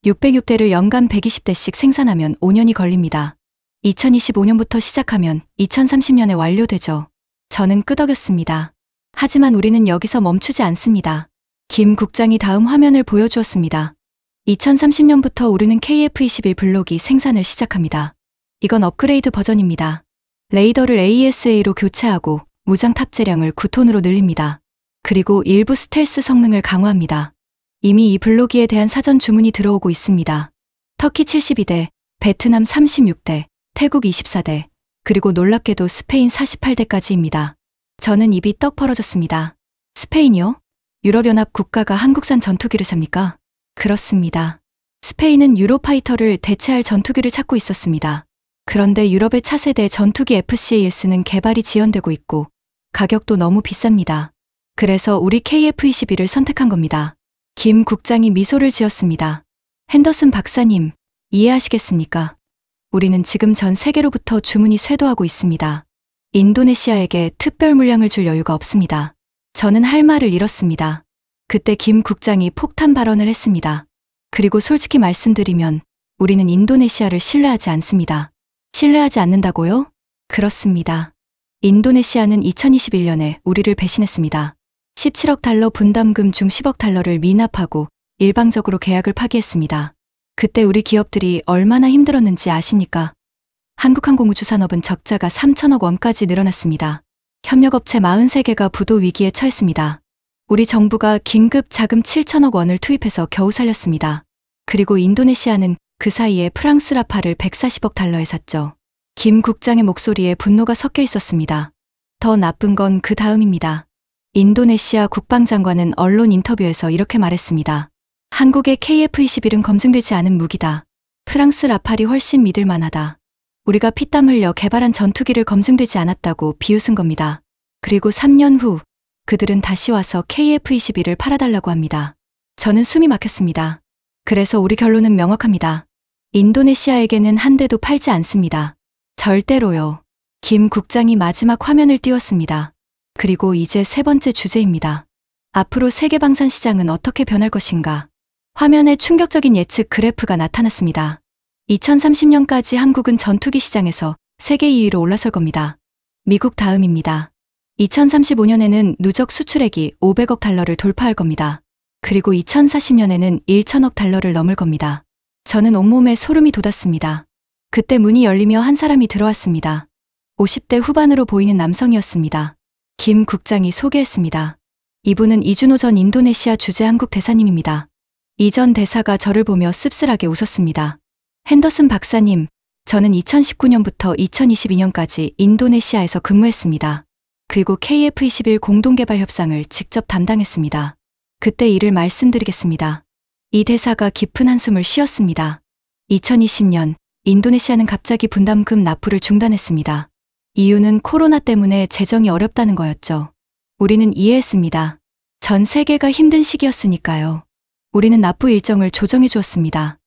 606대를 연간 120대씩 생산하면 5년이 걸립니다. 2025년부터 시작하면 2030년에 완료되죠. 저는 끄덕였습니다. 하지만 우리는 여기서 멈추지 않습니다. 김 국장이 다음 화면을 보여주었습니다. 2030년부터 우리는 KF-21 블록이 생산을 시작합니다. 이건 업그레이드 버전입니다. 레이더를 AESA로 교체하고 무장 탑재량을 9톤으로 늘립니다. 그리고 일부 스텔스 성능을 강화합니다. 이미 이 블록기에 대한 사전 주문이 들어오고 있습니다. 터키 72대, 베트남 36대, 태국 24대, 그리고 놀랍게도 스페인 48대까지입니다. 저는 입이 떡 벌어졌습니다. 스페인이요? 유럽연합 국가가 한국산 전투기를 삽니까? 그렇습니다. 스페인은 유로파이터를 대체할 전투기를 찾고 있었습니다. 그런데 유럽의 차세대 전투기 FCAS는 개발이 지연되고 있고 가격도 너무 비쌉니다. 그래서 우리 KF-21을 선택한 겁니다. 김 국장이 미소를 지었습니다. 핸더슨 박사님, 이해하시겠습니까? 우리는 지금 전 세계로부터 주문이 쇄도하고 있습니다. 인도네시아에게 특별 물량을 줄 여유가 없습니다. 저는 할 말을 잃었습니다. 그때 김 국장이 폭탄 발언을 했습니다. 그리고 솔직히 말씀드리면 우리는 인도네시아를 신뢰하지 않습니다. 신뢰하지 않는다고요? 그렇습니다. 인도네시아는 2021년에 우리를 배신했습니다. 17억 달러 분담금 중 10억 달러를 미납하고 일방적으로 계약을 파기했습니다. 그때 우리 기업들이 얼마나 힘들었는지 아십니까? 한국항공우주산업은 적자가 3천억 원까지 늘어났습니다. 협력업체 43개가 부도 위기에 처했습니다. 우리 정부가 긴급 자금 7천억 원을 투입해서 겨우 살렸습니다. 그리고 인도네시아는 그 사이에 프랑스 라파를 140억 달러에 샀죠. 김 국장의 목소리에 분노가 섞여 있었습니다. 더 나쁜 건 그 다음입니다. 인도네시아 국방장관은 언론 인터뷰에서 이렇게 말했습니다. 한국의 KF-21은 검증되지 않은 무기다. 프랑스 라팔이 훨씬 믿을 만하다. 우리가 피땀 흘려 개발한 전투기를 검증되지 않았다고 비웃은 겁니다. 그리고 3년 후 그들은 다시 와서 KF-21을 팔아달라고 합니다. 저는 숨이 막혔습니다. 그래서 우리 결론은 명확합니다. 인도네시아에게는 한 대도 팔지 않습니다. 절대로요. 김 국장이 마지막 화면을 띄웠습니다. 그리고 이제 세 번째 주제입니다. 앞으로 세계 방산 시장은 어떻게 변할 것인가? 화면에 충격적인 예측 그래프가 나타났습니다. 2030년까지 한국은 전투기 시장에서 세계 2위로 올라설 겁니다. 미국 다음입니다. 2035년에는 누적 수출액이 500억 달러를 돌파할 겁니다. 그리고 2040년에는 1천억 달러를 넘을 겁니다. 저는 온몸에 소름이 돋았습니다. 그때 문이 열리며 한 사람이 들어왔습니다. 50대 후반으로 보이는 남성이었습니다. 김 국장이 소개했습니다. 이분은 이준호 전 인도네시아 주재 한국 대사님입니다. 이 전 대사가 저를 보며 씁쓸하게 웃었습니다. 핸더슨 박사님, 저는 2019년부터 2022년까지 인도네시아에서 근무했습니다. 그리고 KF21 공동개발 협상을 직접 담당했습니다. 그때 일을 말씀드리겠습니다. 이 대사가 깊은 한숨을 쉬었습니다. 2020년 인도네시아는 갑자기 분담금 납부를 중단했습니다. 이유는 코로나 때문에 재정이 어렵다는 거였죠. 우리는 이해했습니다. 전 세계가 힘든 시기였으니까요. 우리는 납부 일정을 조정해 주었습니다.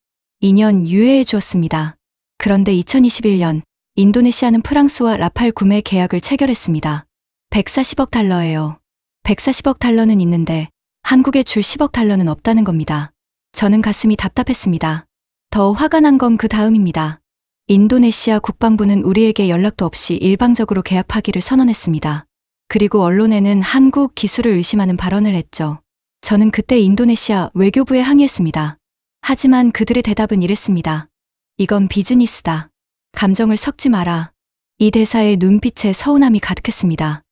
2년 유예해 주었습니다. 그런데 2021년 인도네시아는 프랑스와 라팔 구매 계약을 체결했습니다. 140억 달러예요. 140억 달러는 있는데 한국에 줄 10억 달러는 없다는 겁니다. 저는 가슴이 답답했습니다. 더 화가 난 건 그 다음입니다. 인도네시아 국방부는 우리에게 연락도 없이 일방적으로 계약 파기를 선언했습니다. 그리고 언론에는 한국 기술을 의심하는 발언을 했죠. 저는 그때 인도네시아 외교부에 항의했습니다. 하지만 그들의 대답은 이랬습니다. 이건 비즈니스다. 감정을 섞지 마라. 이 대사의 눈빛에 서운함이 가득했습니다.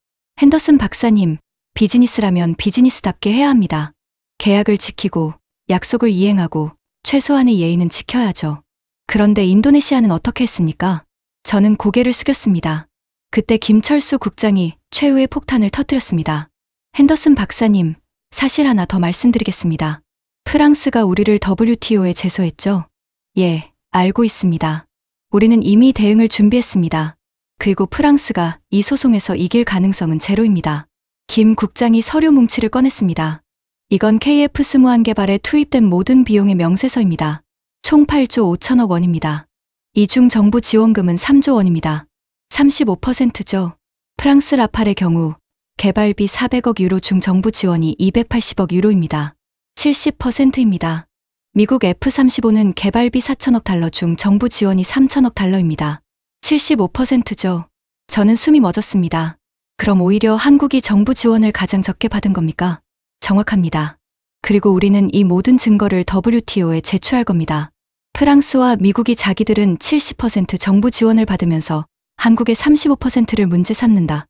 핸더슨 박사님, 비즈니스라면 비즈니스답게 해야 합니다. 계약을 지키고 약속을 이행하고 최소한의 예의는 지켜야죠. 그런데 인도네시아는 어떻게 했습니까? 저는 고개를 숙였습니다. 그때 김철수 국장이 최후의 폭탄을 터뜨렸습니다. 핸더슨 박사님, 사실 하나 더 말씀드리겠습니다. 프랑스가 우리를 WTO에 제소했죠? 예, 알고 있습니다. 우리는 이미 대응을 준비했습니다. 그리고 프랑스가 이 소송에서 이길 가능성은 제로입니다. 김 국장이 서류 뭉치를 꺼냈습니다. 이건 KF 스무한 개발에 투입된 모든 비용의 명세서입니다. 총 8조 5천억 원입니다. 이 중 정부 지원금은 3조 원입니다. 35%죠. 프랑스 라팔의 경우 개발비 400억 유로 중 정부 지원이 280억 유로입니다. 70%입니다. 미국 F-35는 개발비 4천억 달러 중 정부 지원이 3천억 달러입니다. 75%죠. 저는 숨이 멎었습니다. 그럼 오히려 한국이 정부 지원을 가장 적게 받은 겁니까? 정확합니다. 그리고 우리는 이 모든 증거를 WTO에 제출할 겁니다. 프랑스와 미국이 자기들은 70% 정부 지원을 받으면서 한국의 35%를 문제 삼는다.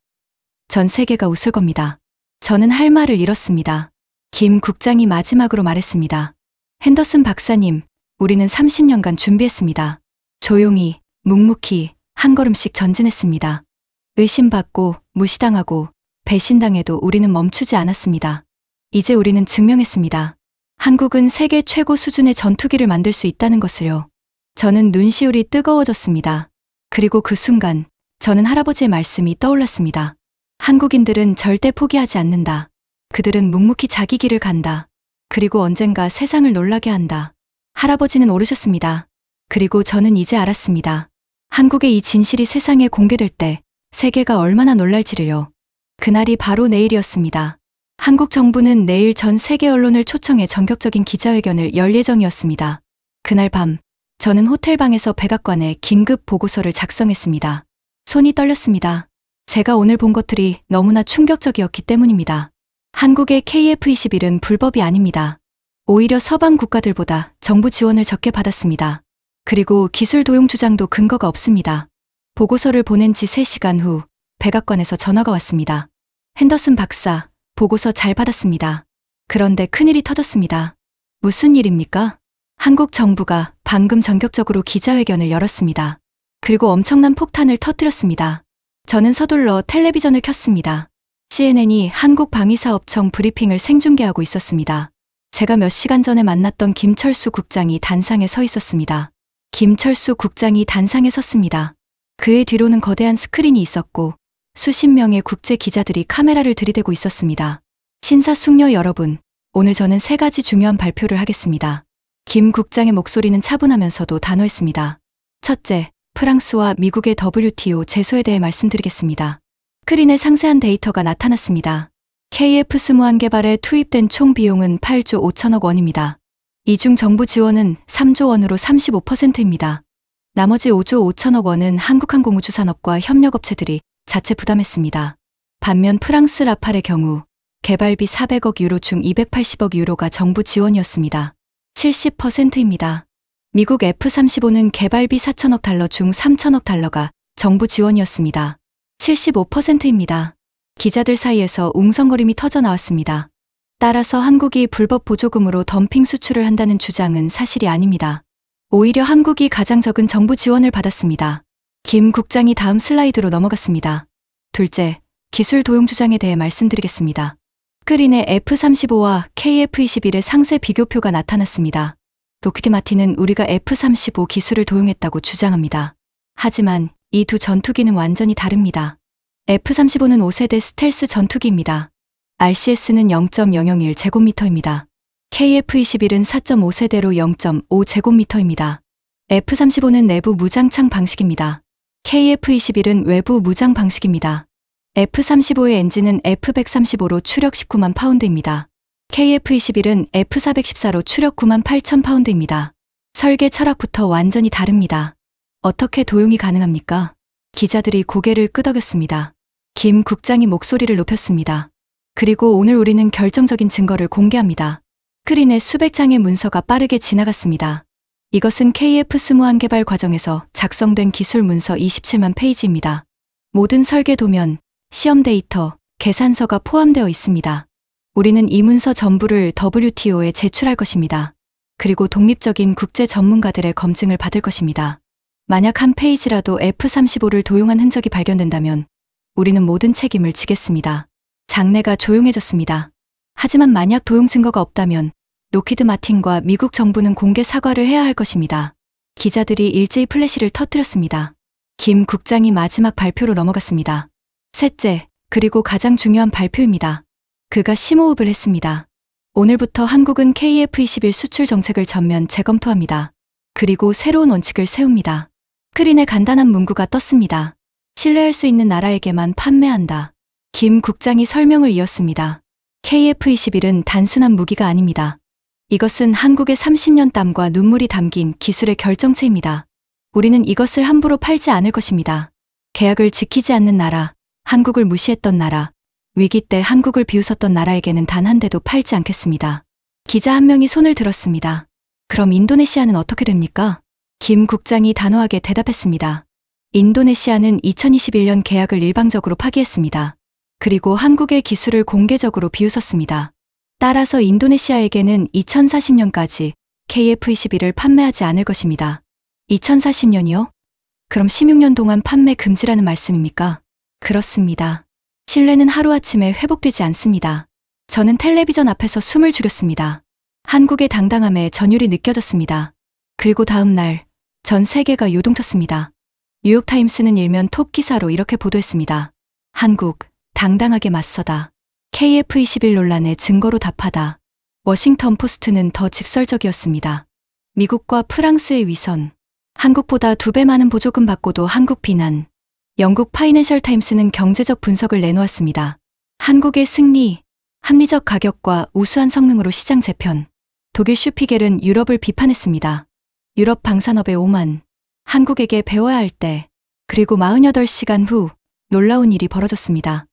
전 세계가 웃을 겁니다. 저는 할 말을 잃었습니다. 김 국장이 마지막으로 말했습니다. 핸더슨 박사님, 우리는 30년간 준비했습니다. 조용히, 묵묵히, 한 걸음씩 전진했습니다. 의심받고, 무시당하고, 배신당해도 우리는 멈추지 않았습니다. 이제 우리는 증명했습니다. 한국은 세계 최고 수준의 전투기를 만들 수 있다는 것을요. 저는 눈시울이 뜨거워졌습니다. 그리고 그 순간 저는 할아버지의 말씀이 떠올랐습니다. 한국인들은 절대 포기하지 않는다. 그들은 묵묵히 자기 길을 간다. 그리고 언젠가 세상을 놀라게 한다. 할아버지는 오르셨습니다. 그리고 저는 이제 알았습니다. 한국의 이 진실이 세상에 공개될 때 세계가 얼마나 놀랄지를요. 그날이 바로 내일이었습니다. 한국 정부는 내일 전 세계 언론을 초청해 전격적인 기자회견을 열 예정이었습니다. 그날 밤, 저는 호텔방에서 백악관에 긴급 보고서를 작성했습니다. 손이 떨렸습니다. 제가 오늘 본 것들이 너무나 충격적이었기 때문입니다. 한국의 KF21은 불법이 아닙니다. 오히려 서방 국가들보다 정부 지원을 적게 받았습니다. 그리고 기술 도용 주장도 근거가 없습니다. 보고서를 보낸 지 3시간 후 백악관에서 전화가 왔습니다. 핸더슨 박사, 보고서 잘 받았습니다. 그런데 큰일이 터졌습니다. 무슨 일입니까? 한국 정부가 방금 전격적으로 기자회견을 열었습니다. 그리고 엄청난 폭탄을 터뜨렸습니다. 저는 서둘러 텔레비전을 켰습니다. CNN이 한국방위사업청 브리핑을 생중계하고 있었습니다. 제가 몇 시간 전에 만났던 김철수 국장이 단상에 서 있었습니다. 김철수 국장이 단상에 섰습니다. 그의 뒤로는 거대한 스크린이 있었고 수십 명의 국제 기자들이 카메라를 들이대고 있었습니다. 신사숙녀 여러분, 오늘 저는 3가지 중요한 발표를 하겠습니다. 김 국장의 목소리는 차분하면서도 단호했습니다. 첫째, 프랑스와 미국의 WTO 제소에 대해 말씀드리겠습니다. 스크린에 상세한 데이터가 나타났습니다. KF 스무한 개발에 투입된 총 비용은 8조 5천억 원입니다. 이 중 정부 지원은 3조 원으로 35%입니다. 나머지 5조 5천억 원은 한국항공우주산업과 협력업체들이 자체 부담했습니다. 반면 프랑스 라팔의 경우 개발비 400억 유로 중 280억 유로가 정부 지원이었습니다. 70%입니다. 미국 F-35는 개발비 4천억 달러 중 3천억 달러가 정부 지원이었습니다. 75%입니다. 기자들 사이에서 웅성거림이 터져 나왔습니다. 따라서 한국이 불법 보조금으로 덤핑 수출을 한다는 주장은 사실이 아닙니다. 오히려 한국이 가장 적은 정부 지원을 받았습니다. 김 국장이 다음 슬라이드로 넘어갔습니다. 둘째, 기술 도용 주장에 대해 말씀드리겠습니다. 스크린에 F-35와 KF-21의 상세 비교표가 나타났습니다. 로키드 마틴은 우리가 F-35 기술을 도용했다고 주장합니다. 하지만 이 두 전투기는 완전히 다릅니다. F-35는 5세대 스텔스 전투기입니다. RCS는 0.001제곱미터입니다. KF-21은 4.5세대로 0.5제곱미터입니다. F-35는 내부 무장창 방식입니다. KF-21은 외부 무장 방식입니다. F-35의 엔진은 F-135로 추력 19만 파운드입니다. KF-21은 F-414로 추력 9만 8천 파운드입니다. 설계 철학부터 완전히 다릅니다. 어떻게 도용이 가능합니까? 기자들이 고개를 끄덕였습니다. 김 국장이 목소리를 높였습니다. 그리고 오늘 우리는 결정적인 증거를 공개합니다. 스크린에 수백 장의 문서가 빠르게 지나갔습니다. 이것은 KF 스무한 개발 과정에서 작성된 기술 문서 27만 페이지입니다. 모든 설계 도면, 시험 데이터, 계산서가 포함되어 있습니다. 우리는 이 문서 전부를 WTO에 제출할 것입니다. 그리고 독립적인 국제 전문가들의 검증을 받을 것입니다. 만약 한 페이지라도 F-35를 도용한 흔적이 발견된다면 우리는 모든 책임을 지겠습니다. 장내가 조용해졌습니다. 하지만 만약 도용 증거가 없다면 로키드 마틴과 미국 정부는 공개 사과를 해야 할 것입니다. 기자들이 일제히 플래시를 터뜨렸습니다. 김 국장이 마지막 발표로 넘어갔습니다. 셋째, 그리고 가장 중요한 발표입니다. 그가 심호흡을 했습니다. 오늘부터 한국은 KF-21 수출 정책을 전면 재검토합니다. 그리고 새로운 원칙을 세웁니다. 스크린에 간단한 문구가 떴습니다. 신뢰할 수 있는 나라에게만 판매한다. 김 국장이 설명을 이었습니다. KF-21은 단순한 무기가 아닙니다. 이것은 한국의 30년 땀과 눈물이 담긴 기술의 결정체입니다. 우리는 이것을 함부로 팔지 않을 것입니다. 계약을 지키지 않는 나라, 한국을 무시했던 나라, 위기 때 한국을 비웃었던 나라에게는 단 한 대도 팔지 않겠습니다. 기자 한 명이 손을 들었습니다. 그럼 인도네시아는 어떻게 됩니까? 김 국장이 단호하게 대답했습니다. 인도네시아는 2021년 계약을 일방적으로 파기했습니다. 그리고 한국의 기술을 공개적으로 비웃었습니다. 따라서 인도네시아에게는 2040년까지 KF-21을 판매하지 않을 것입니다. 2040년이요? 그럼 16년 동안 판매 금지라는 말씀입니까? 그렇습니다. 신뢰는 하루아침에 회복되지 않습니다. 저는 텔레비전 앞에서 숨을 죽였습니다. 한국의 당당함에 전율이 느껴졌습니다. 그리고 다음 날, 전 세계가 요동쳤습니다. 뉴욕타임스는 일면 톱 기사로 이렇게 보도했습니다. 한국, 당당하게 맞서다. KF-21 논란의 증거로 답하다. 워싱턴 포스트는 더 직설적이었습니다. 미국과 프랑스의 위선. 한국보다 2배 많은 보조금 받고도 한국 비난. 영국 파이낸셜 타임스는 경제적 분석을 내놓았습니다. 한국의 승리, 합리적 가격과 우수한 성능으로 시장 재편. 독일 슈피겔은 유럽을 비판했습니다. 유럽 방산업의 오만. 한국에게 배워야 할 때. 그리고 48시간 후 놀라운 일이 벌어졌습니다.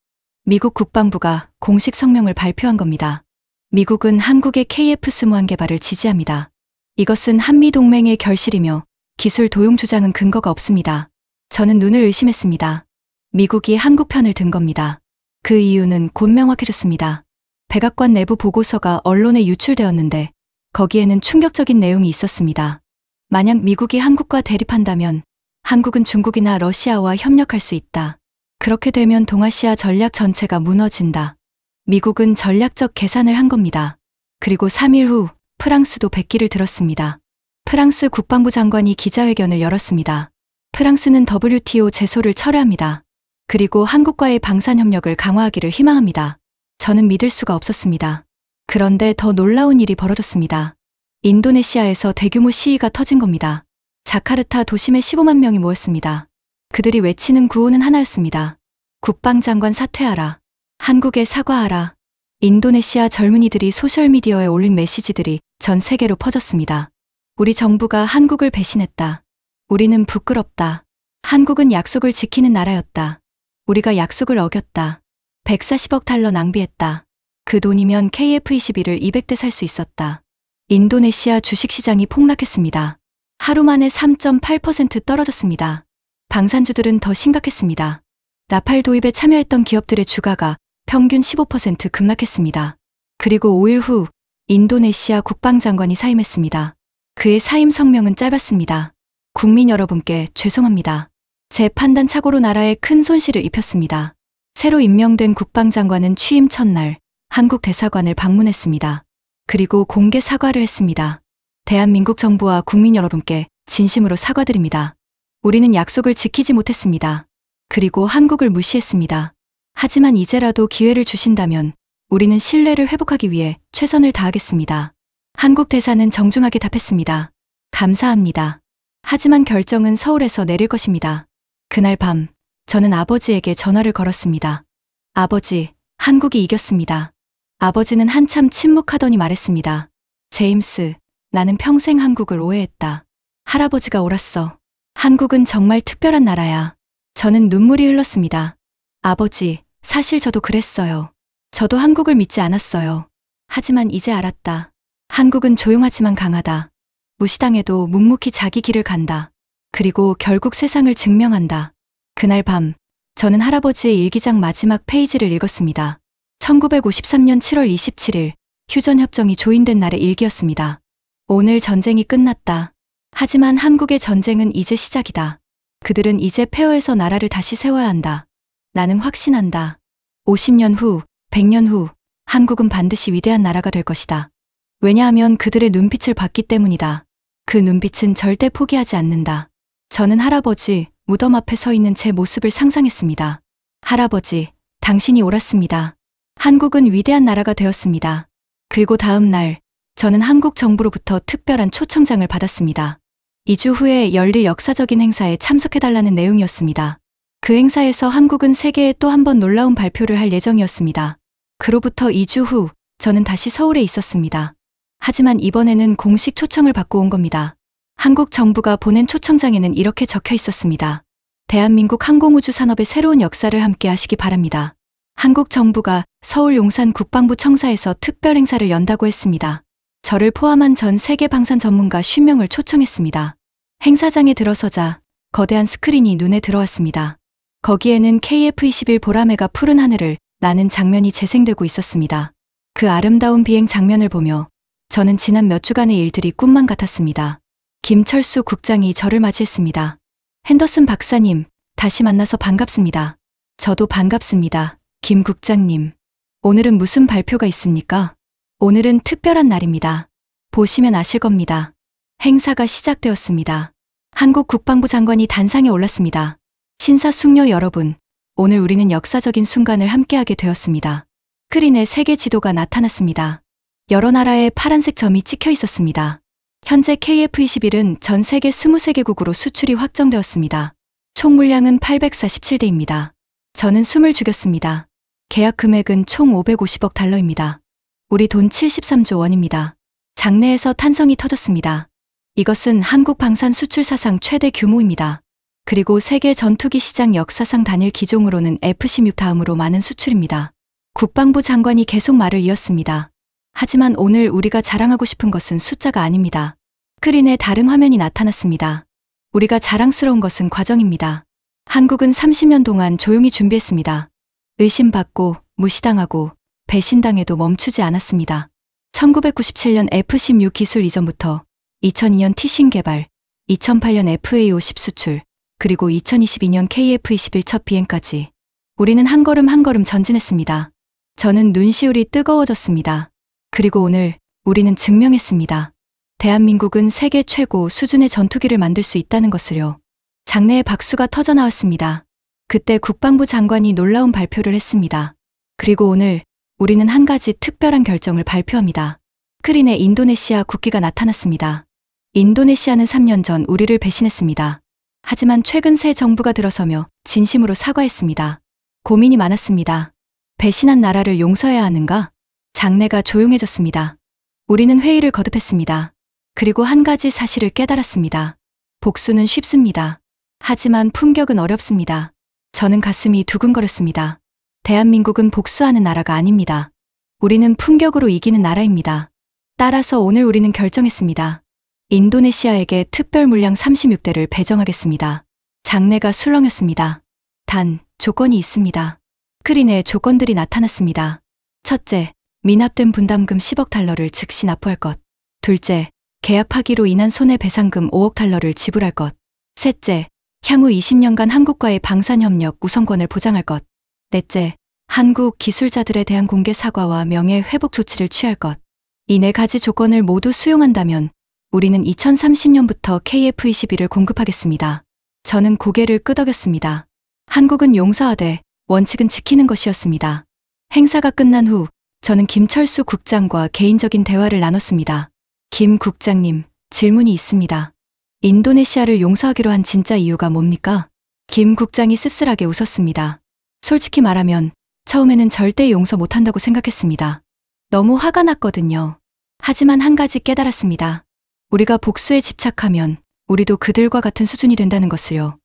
미국 국방부가 공식 성명을 발표한 겁니다. 미국은 한국의 KF-21 개발을 지지합니다. 이것은 한미동맹의 결실이며 기술 도용 주장은 근거가 없습니다. 저는 눈을 의심했습니다. 미국이 한국 편을 든 겁니다. 그 이유는 곧 명확해졌습니다. 백악관 내부 보고서가 언론에 유출되었는데 거기에는 충격적인 내용이 있었습니다. 만약 미국이 한국과 대립한다면 한국은 중국이나 러시아와 협력할 수 있다. 그렇게 되면 동아시아 전략 전체가 무너진다. 미국은 전략적 계산을 한 겁니다. 그리고 3일 후 프랑스도 백기를 들었습니다. 프랑스 국방부 장관이 기자회견을 열었습니다. 프랑스는 WTO 제소를 철회합니다. 그리고 한국과의 방산협력을 강화하기를 희망합니다. 저는 믿을 수가 없었습니다. 그런데 더 놀라운 일이 벌어졌습니다. 인도네시아에서 대규모 시위가 터진 겁니다. 자카르타 도심에 15만 명이 모였습니다. 그들이 외치는 구호는 하나였습니다. 국방장관 사퇴하라. 한국에 사과하라. 인도네시아 젊은이들이 소셜미디어에 올린 메시지들이 전 세계로 퍼졌습니다. 우리 정부가 한국을 배신했다. 우리는 부끄럽다. 한국은 약속을 지키는 나라였다. 우리가 약속을 어겼다. 140억 달러 낭비했다. 그 돈이면 KF-21을 200대 살 수 있었다. 인도네시아 주식시장이 폭락했습니다. 하루 만에 3.8% 떨어졌습니다. 방산주들은 더 심각했습니다. 나팔 도입에 참여했던 기업들의 주가가 평균 15% 급락했습니다. 그리고 5일 후 인도네시아 국방장관이 사임했습니다. 그의 사임 성명은 짧았습니다. 국민 여러분께 죄송합니다. 제 판단 착오로 나라에 큰 손실을 입혔습니다. 새로 임명된 국방장관은 취임 첫날 한국 대사관을 방문했습니다. 그리고 공개 사과를 했습니다. 대한민국 정부와 국민 여러분께 진심으로 사과드립니다. 우리는 약속을 지키지 못했습니다. 그리고 한국을 무시했습니다. 하지만 이제라도 기회를 주신다면 우리는 신뢰를 회복하기 위해 최선을 다하겠습니다. 한국 대사는 정중하게 답했습니다. 감사합니다. 하지만 결정은 서울에서 내릴 것입니다. 그날 밤 저는 아버지에게 전화를 걸었습니다. 아버지, 한국이 이겼습니다. 아버지는 한참 침묵하더니 말했습니다. 제임스, 나는 평생 한국을 오해했다. 할아버지가 옳았어. 한국은 정말 특별한 나라야. 저는 눈물이 흘렀습니다. 아버지, 사실 저도 그랬어요. 저도 한국을 믿지 않았어요. 하지만 이제 알았다. 한국은 조용하지만 강하다. 무시당해도 묵묵히 자기 길을 간다. 그리고 결국 세상을 증명한다. 그날 밤, 저는 할아버지의 일기장 마지막 페이지를 읽었습니다. 1953년 7월 27일, 휴전협정이 조인된 날의 일기였습니다. 오늘 전쟁이 끝났다. 하지만 한국의 전쟁은 이제 시작이다. 그들은 이제 폐허에서 나라를 다시 세워야 한다. 나는 확신한다. 50년 후, 100년 후, 한국은 반드시 위대한 나라가 될 것이다. 왜냐하면 그들의 눈빛을 봤기 때문이다. 그 눈빛은 절대 포기하지 않는다. 저는 할아버지, 무덤 앞에 서 있는 제 모습을 상상했습니다. 할아버지, 당신이 옳았습니다. 한국은 위대한 나라가 되었습니다. 그리고 다음 날, 저는 한국 정부로부터 특별한 초청장을 받았습니다. 2주 후에 열릴 역사적인 행사에 참석해달라는 내용이었습니다. 그 행사에서 한국은 세계에 또 한 번 놀라운 발표를 할 예정이었습니다. 그로부터 2주 후, 저는 다시 서울에 있었습니다. 하지만 이번에는 공식 초청을 받고 온 겁니다. 한국 정부가 보낸 초청장에는 이렇게 적혀 있었습니다. 대한민국 항공우주 산업의 새로운 역사를 함께 하시기 바랍니다. 한국 정부가 서울 용산 국방부 청사에서 특별 행사를 연다고 했습니다. 저를 포함한 전 세계 방산 전문가 50명을 초청했습니다. 행사장에 들어서자 거대한 스크린이 눈에 들어왔습니다. 거기에는 KF-21 보라매가 푸른 하늘을 나는 장면이 재생되고 있었습니다. 그 아름다운 비행 장면을 보며 저는 지난 몇 주간의 일들이 꿈만 같았습니다. 김철수 국장이 저를 맞이했습니다. 핸더슨 박사님, 다시 만나서 반갑습니다. 저도 반갑습니다. 김 국장님. 오늘은 무슨 발표가 있습니까? 오늘은 특별한 날입니다. 보시면 아실 겁니다. 행사가 시작되었습니다. 한국 국방부 장관이 단상에 올랐습니다. 신사숙녀 여러분, 오늘 우리는 역사적인 순간을 함께하게 되었습니다. 스크린에 세계 지도가 나타났습니다. 여러 나라의 파란색 점이 찍혀 있었습니다. 현재 KF-21은 전 세계 23개국으로 수출이 확정되었습니다. 총 물량은 847대입니다. 저는 숨을 죽였습니다. 계약 금액은 총 550억 달러입니다. 우리 돈 73조 원입니다. 장내에서 탄성이 터졌습니다. 이것은 한국 방산 수출 사상 최대 규모입니다. 그리고 세계 전투기 시장 역사상 단일 기종으로는 F-16 다음으로 많은 수출입니다. 국방부 장관이 계속 말을 이었습니다. 하지만 오늘 우리가 자랑하고 싶은 것은 숫자가 아닙니다. 스크린에 다른 화면이 나타났습니다. 우리가 자랑스러운 것은 과정입니다. 한국은 30년 동안 조용히 준비했습니다. 의심받고 무시당하고 배신당해도 멈추지 않았습니다. 1997년 F-16 기술 이전부터 2002년 T신 개발, 2008년 FA-50 수출, 그리고 2022년 KF-21 첫 비행까지 우리는 한 걸음 한 걸음 전진했습니다. 저는 눈시울이 뜨거워졌습니다. 그리고 오늘 우리는 증명했습니다. 대한민국은 세계 최고 수준의 전투기를 만들 수 있다는 것을요. 장내에 박수가 터져나왔습니다. 그때 국방부 장관이 놀라운 발표를 했습니다. 그리고 오늘 우리는 한 가지 특별한 결정을 발표합니다. 스크린에 인도네시아 국기가 나타났습니다. 인도네시아는 3년 전 우리를 배신했습니다. 하지만 최근 새 정부가 들어서며 진심으로 사과했습니다. 고민이 많았습니다. 배신한 나라를 용서해야 하는가? 장내가 조용해졌습니다. 우리는 회의를 거듭했습니다. 그리고 한 가지 사실을 깨달았습니다. 복수는 쉽습니다. 하지만 품격은 어렵습니다. 저는 가슴이 두근거렸습니다. 대한민국은 복수하는 나라가 아닙니다. 우리는 품격으로 이기는 나라입니다. 따라서 오늘 우리는 결정했습니다. 인도네시아에게 특별 물량 36대를 배정하겠습니다. 장내가 술렁였습니다. 단, 조건이 있습니다. 스크린에 조건들이 나타났습니다. 첫째, 미납된 분담금 10억 달러를 즉시 납부할 것. 둘째, 계약 파기로 인한 손해배상금 5억 달러를 지불할 것. 셋째, 향후 20년간 한국과의 방산협력 우선권을 보장할 것. 넷째, 한국 기술자들에 대한 공개 사과와 명예회복 조치를 취할 것. 이 4가지 조건을 모두 수용한다면 우리는 2030년부터 KF-21을 공급하겠습니다. 저는 고개를 끄덕였습니다. 한국은 용서하되 원칙은 지키는 것이었습니다. 행사가 끝난 후 저는 김철수 국장과 개인적인 대화를 나눴습니다. 김 국장님, 질문이 있습니다. 인도네시아를 용서하기로 한 진짜 이유가 뭡니까? 김 국장이 쓸쓸하게 웃었습니다. 솔직히 말하면 처음에는 절대 용서 못한다고 생각했습니다. 너무 화가 났거든요. 하지만 한 가지 깨달았습니다. 우리가 복수에 집착하면 우리도 그들과 같은 수준이 된다는 것을요.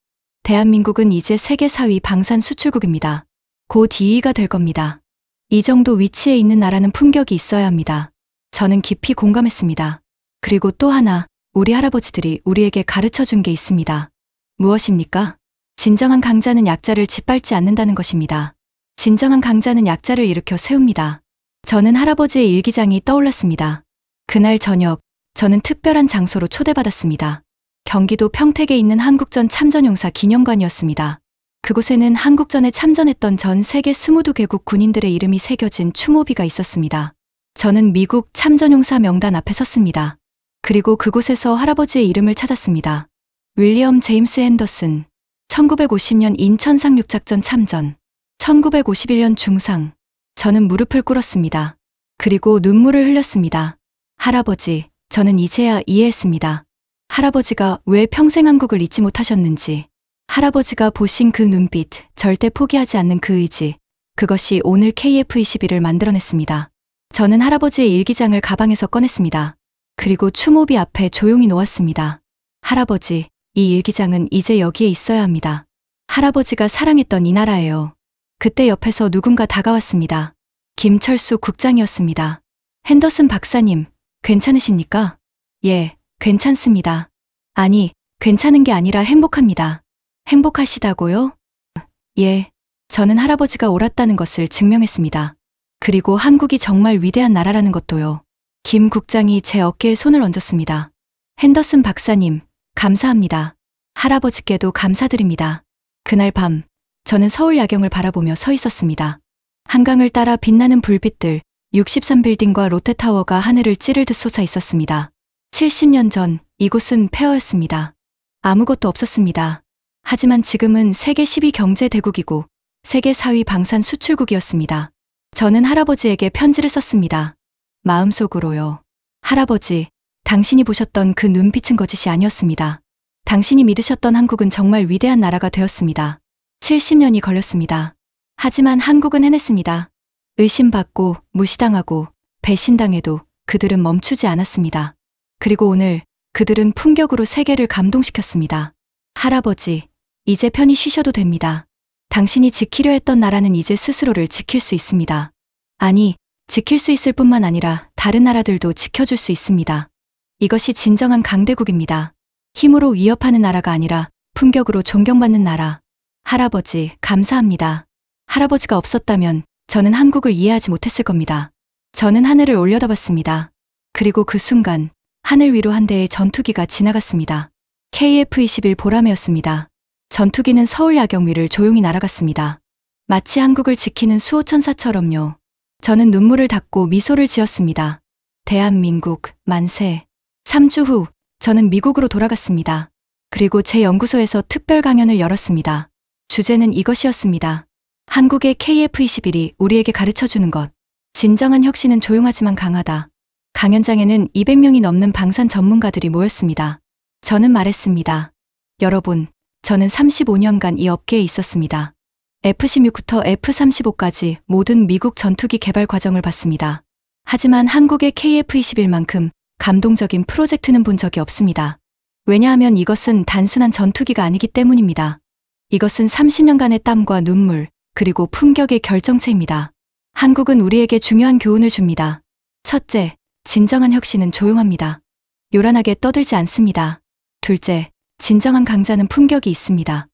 대한민국은 이제 세계 4위 방산 수출국입니다. 곧 2위가 될 겁니다. 이 정도 위치에 있는 나라는 품격이 있어야 합니다. 저는 깊이 공감했습니다. 그리고 또 하나, 우리 할아버지들이 우리에게 가르쳐 준 게 있습니다. 무엇입니까? 진정한 강자는 약자를 짓밟지 않는다는 것입니다. 진정한 강자는 약자를 일으켜 세웁니다. 저는 할아버지의 일기장이 떠올랐습니다. 그날 저녁, 저는 특별한 장소로 초대받았습니다. 경기도 평택에 있는 한국전 참전용사 기념관이었습니다. 그곳에는 한국전에 참전했던 전 세계 22개국 군인들의 이름이 새겨진 추모비가 있었습니다. 저는 미국 참전용사 명단 앞에 섰습니다. 그리고 그곳에서 할아버지의 이름을 찾았습니다. 윌리엄 제임스 앤더슨, 1950년 인천 상륙작전 참전, 1951년 중상. 저는 무릎을 꿇었습니다. 그리고 눈물을 흘렸습니다. 할아버지, 저는 이제야 이해했습니다. 할아버지가 왜 평생 한국을 잊지 못하셨는지, 할아버지가 보신 그 눈빛, 절대 포기하지 않는 그 의지, 그것이 오늘 KF-21을 만들어냈습니다. 저는 할아버지의 일기장을 가방에서 꺼냈습니다. 그리고 추모비 앞에 조용히 놓았습니다. 할아버지, 이 일기장은 이제 여기에 있어야 합니다. 할아버지가 사랑했던 이 나라예요. 그때 옆에서 누군가 다가왔습니다. 김철수 국장이었습니다. 핸더슨 박사님, 괜찮으십니까? 예, 괜찮습니다. 아니, 괜찮은 게 아니라 행복합니다. 행복하시다고요? 예, 저는 할아버지가 옳았다는 것을 증명했습니다. 그리고 한국이 정말 위대한 나라라는 것도요. 김 국장이 제 어깨에 손을 얹었습니다. 핸더슨 박사님, 감사합니다. 할아버지께도 감사드립니다. 그날 밤, 저는 서울 야경을 바라보며 서 있었습니다. 한강을 따라 빛나는 불빛들, 63빌딩과 롯데타워가 하늘을 찌르듯 솟아 있었습니다. 70년 전 이곳은 폐허였습니다. 아무것도 없었습니다. 하지만 지금은 세계 10위 경제 대국이고 세계 4위 방산 수출국이었습니다. 저는 할아버지에게 편지를 썼습니다. 마음속으로요. 할아버지, 당신이 보셨던 그 눈빛은 거짓이 아니었습니다. 당신이 믿으셨던 한국은 정말 위대한 나라가 되었습니다. 70년이 걸렸습니다. 하지만 한국은 해냈습니다. 의심받고 무시당하고 배신당해도 그들은 멈추지 않았습니다. 그리고 오늘 그들은 품격으로 세계를 감동시켰습니다. 할아버지, 이제 편히 쉬셔도 됩니다. 당신이 지키려 했던 나라는 이제 스스로를 지킬 수 있습니다. 아니, 지킬 수 있을 뿐만 아니라 다른 나라들도 지켜줄 수 있습니다. 이것이 진정한 강대국입니다. 힘으로 위협하는 나라가 아니라 품격으로 존경받는 나라. 할아버지, 감사합니다. 할아버지가 없었다면 저는 한국을 이해하지 못했을 겁니다. 저는 하늘을 올려다봤습니다. 그리고 그 순간 하늘 위로 한 대의 전투기가 지나갔습니다. KF-21 보라매였습니다. 전투기는 서울 야경 위를 조용히 날아갔습니다. 마치 한국을 지키는 수호천사처럼요. 저는 눈물을 닦고 미소를 지었습니다. 대한민국, 만세. 3주 후, 저는 미국으로 돌아갔습니다. 그리고 제 연구소에서 특별 강연을 열었습니다. 주제는 이것이었습니다. 한국의 KF-21이 우리에게 가르쳐주는 것. 진정한 혁신은 조용하지만 강하다. 강연장에는 200명이 넘는 방산 전문가들이 모였습니다. 저는 말했습니다. 여러분, 저는 35년간 이 업계에 있었습니다. F-16부터 F-35까지 모든 미국 전투기 개발 과정을 봤습니다. 하지만 한국의 KF-21만큼 감동적인 프로젝트는 본 적이 없습니다. 왜냐하면 이것은 단순한 전투기가 아니기 때문입니다. 이것은 30년간의 땀과 눈물, 그리고 품격의 결정체입니다. 한국은 우리에게 중요한 교훈을 줍니다. 첫째, 진정한 혁신은 조용합니다. 요란하게 떠들지 않습니다. 둘째, 진정한 강자는 품격이 있습니다.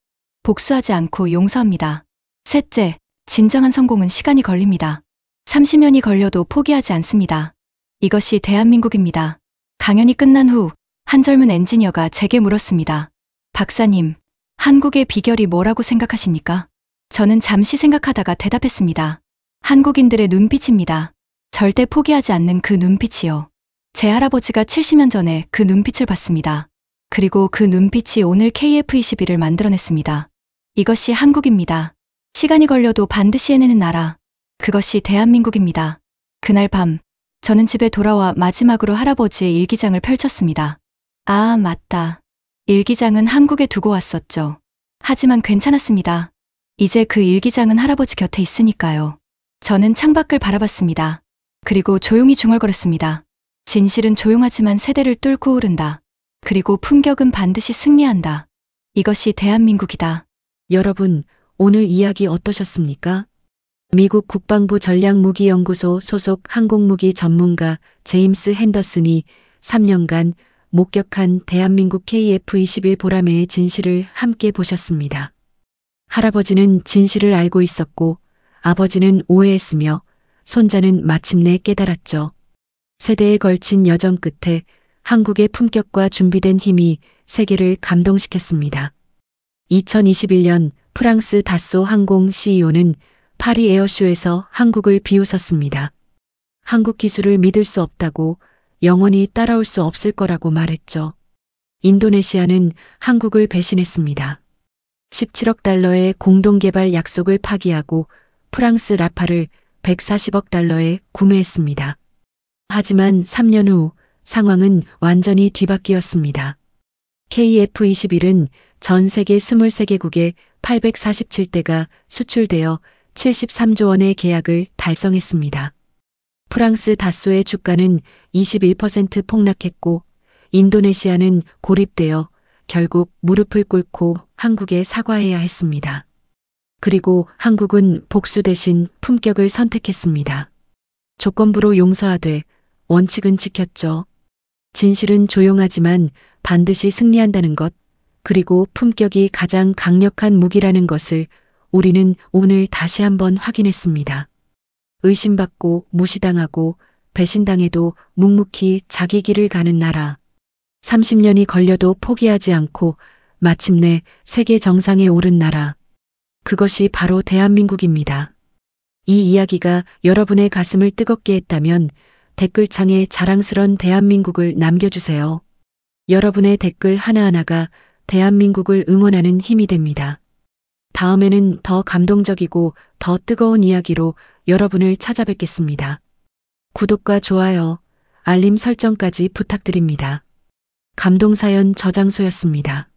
복수하지 않고 용서합니다. 셋째, 진정한 성공은 시간이 걸립니다. 30년이 걸려도 포기하지 않습니다. 이것이 대한민국입니다. 강연이 끝난 후 한 젊은 엔지니어가 제게 물었습니다. 박사님, 한국의 비결이 뭐라고 생각하십니까? 저는 잠시 생각하다가 대답했습니다. 한국인들의 눈빛입니다. 절대 포기하지 않는 그 눈빛이요. 제 할아버지가 70년 전에 그 눈빛을 봤습니다. 그리고 그 눈빛이 오늘 KF-21을 만들어냈습니다. 이것이 한국입니다. 시간이 걸려도 반드시 해내는 나라. 그것이 대한민국입니다. 그날 밤, 저는 집에 돌아와 마지막으로 할아버지의 일기장을 펼쳤습니다. 아, 맞다. 일기장은 한국에 두고 왔었죠. 하지만 괜찮았습니다. 이제 그 일기장은 할아버지 곁에 있으니까요. 저는 창밖을 바라봤습니다. 그리고 조용히 중얼거렸습니다. 진실은 조용하지만 세대를 뚫고 오른다. 그리고 품격은 반드시 승리한다. 이것이 대한민국이다. 여러분, 오늘 이야기 어떠셨습니까? 미국 국방부 전략무기연구소 소속 항공무기 전문가 제임스 핸더슨이 3년간 목격한 대한민국 KF-21 보라매의 진실을 함께 보셨습니다. 할아버지는 진실을 알고 있었고 아버지는 오해했으며 손자는 마침내 깨달았죠. 세대에 걸친 여정 끝에 한국의 품격과 준비된 힘이 세계를 감동시켰습니다. 2021년 프랑스 다소 항공 CEO는 파리 에어쇼에서 한국을 비웃었습니다. 한국 기술을 믿을 수 없다고, 영원히 따라올 수 없을 거라고 말했죠. 인도네시아는 한국을 배신했습니다. 17억 달러의 공동개발 약속을 파기하고 프랑스 라파를 140억 달러에 구매했습니다. 하지만 3년 후 상황은 완전히 뒤바뀌었습니다. KF-21은 전 세계 23개국에 847대가 수출되어 73조 원의 계약을 달성했습니다. 프랑스 다소의 주가는 21% 폭락했고 인도네시아는 고립되어 결국 무릎을 꿇고 한국에 사과해야 했습니다. 그리고 한국은 복수 대신 품격을 선택했습니다. 조건부로 용서하되 원칙은 지켰죠. 진실은 조용하지만 반드시 승리한다는 것, 그리고 품격이 가장 강력한 무기라는 것을 우리는 오늘 다시 한번 확인했습니다. 의심받고 무시당하고 배신당해도 묵묵히 자기 길을 가는 나라. 30년이 걸려도 포기하지 않고 마침내 세계 정상에 오른 나라. 그것이 바로 대한민국입니다. 이 이야기가 여러분의 가슴을 뜨겁게 했다면 댓글창에 자랑스런 대한민국을 남겨주세요. 여러분의 댓글 하나하나가 대한민국을 응원하는 힘이 됩니다. 다음에는 더 감동적이고 더 뜨거운 이야기로 여러분을 찾아뵙겠습니다. 구독과 좋아요, 알림 설정까지 부탁드립니다. 감동사연 저장소였습니다.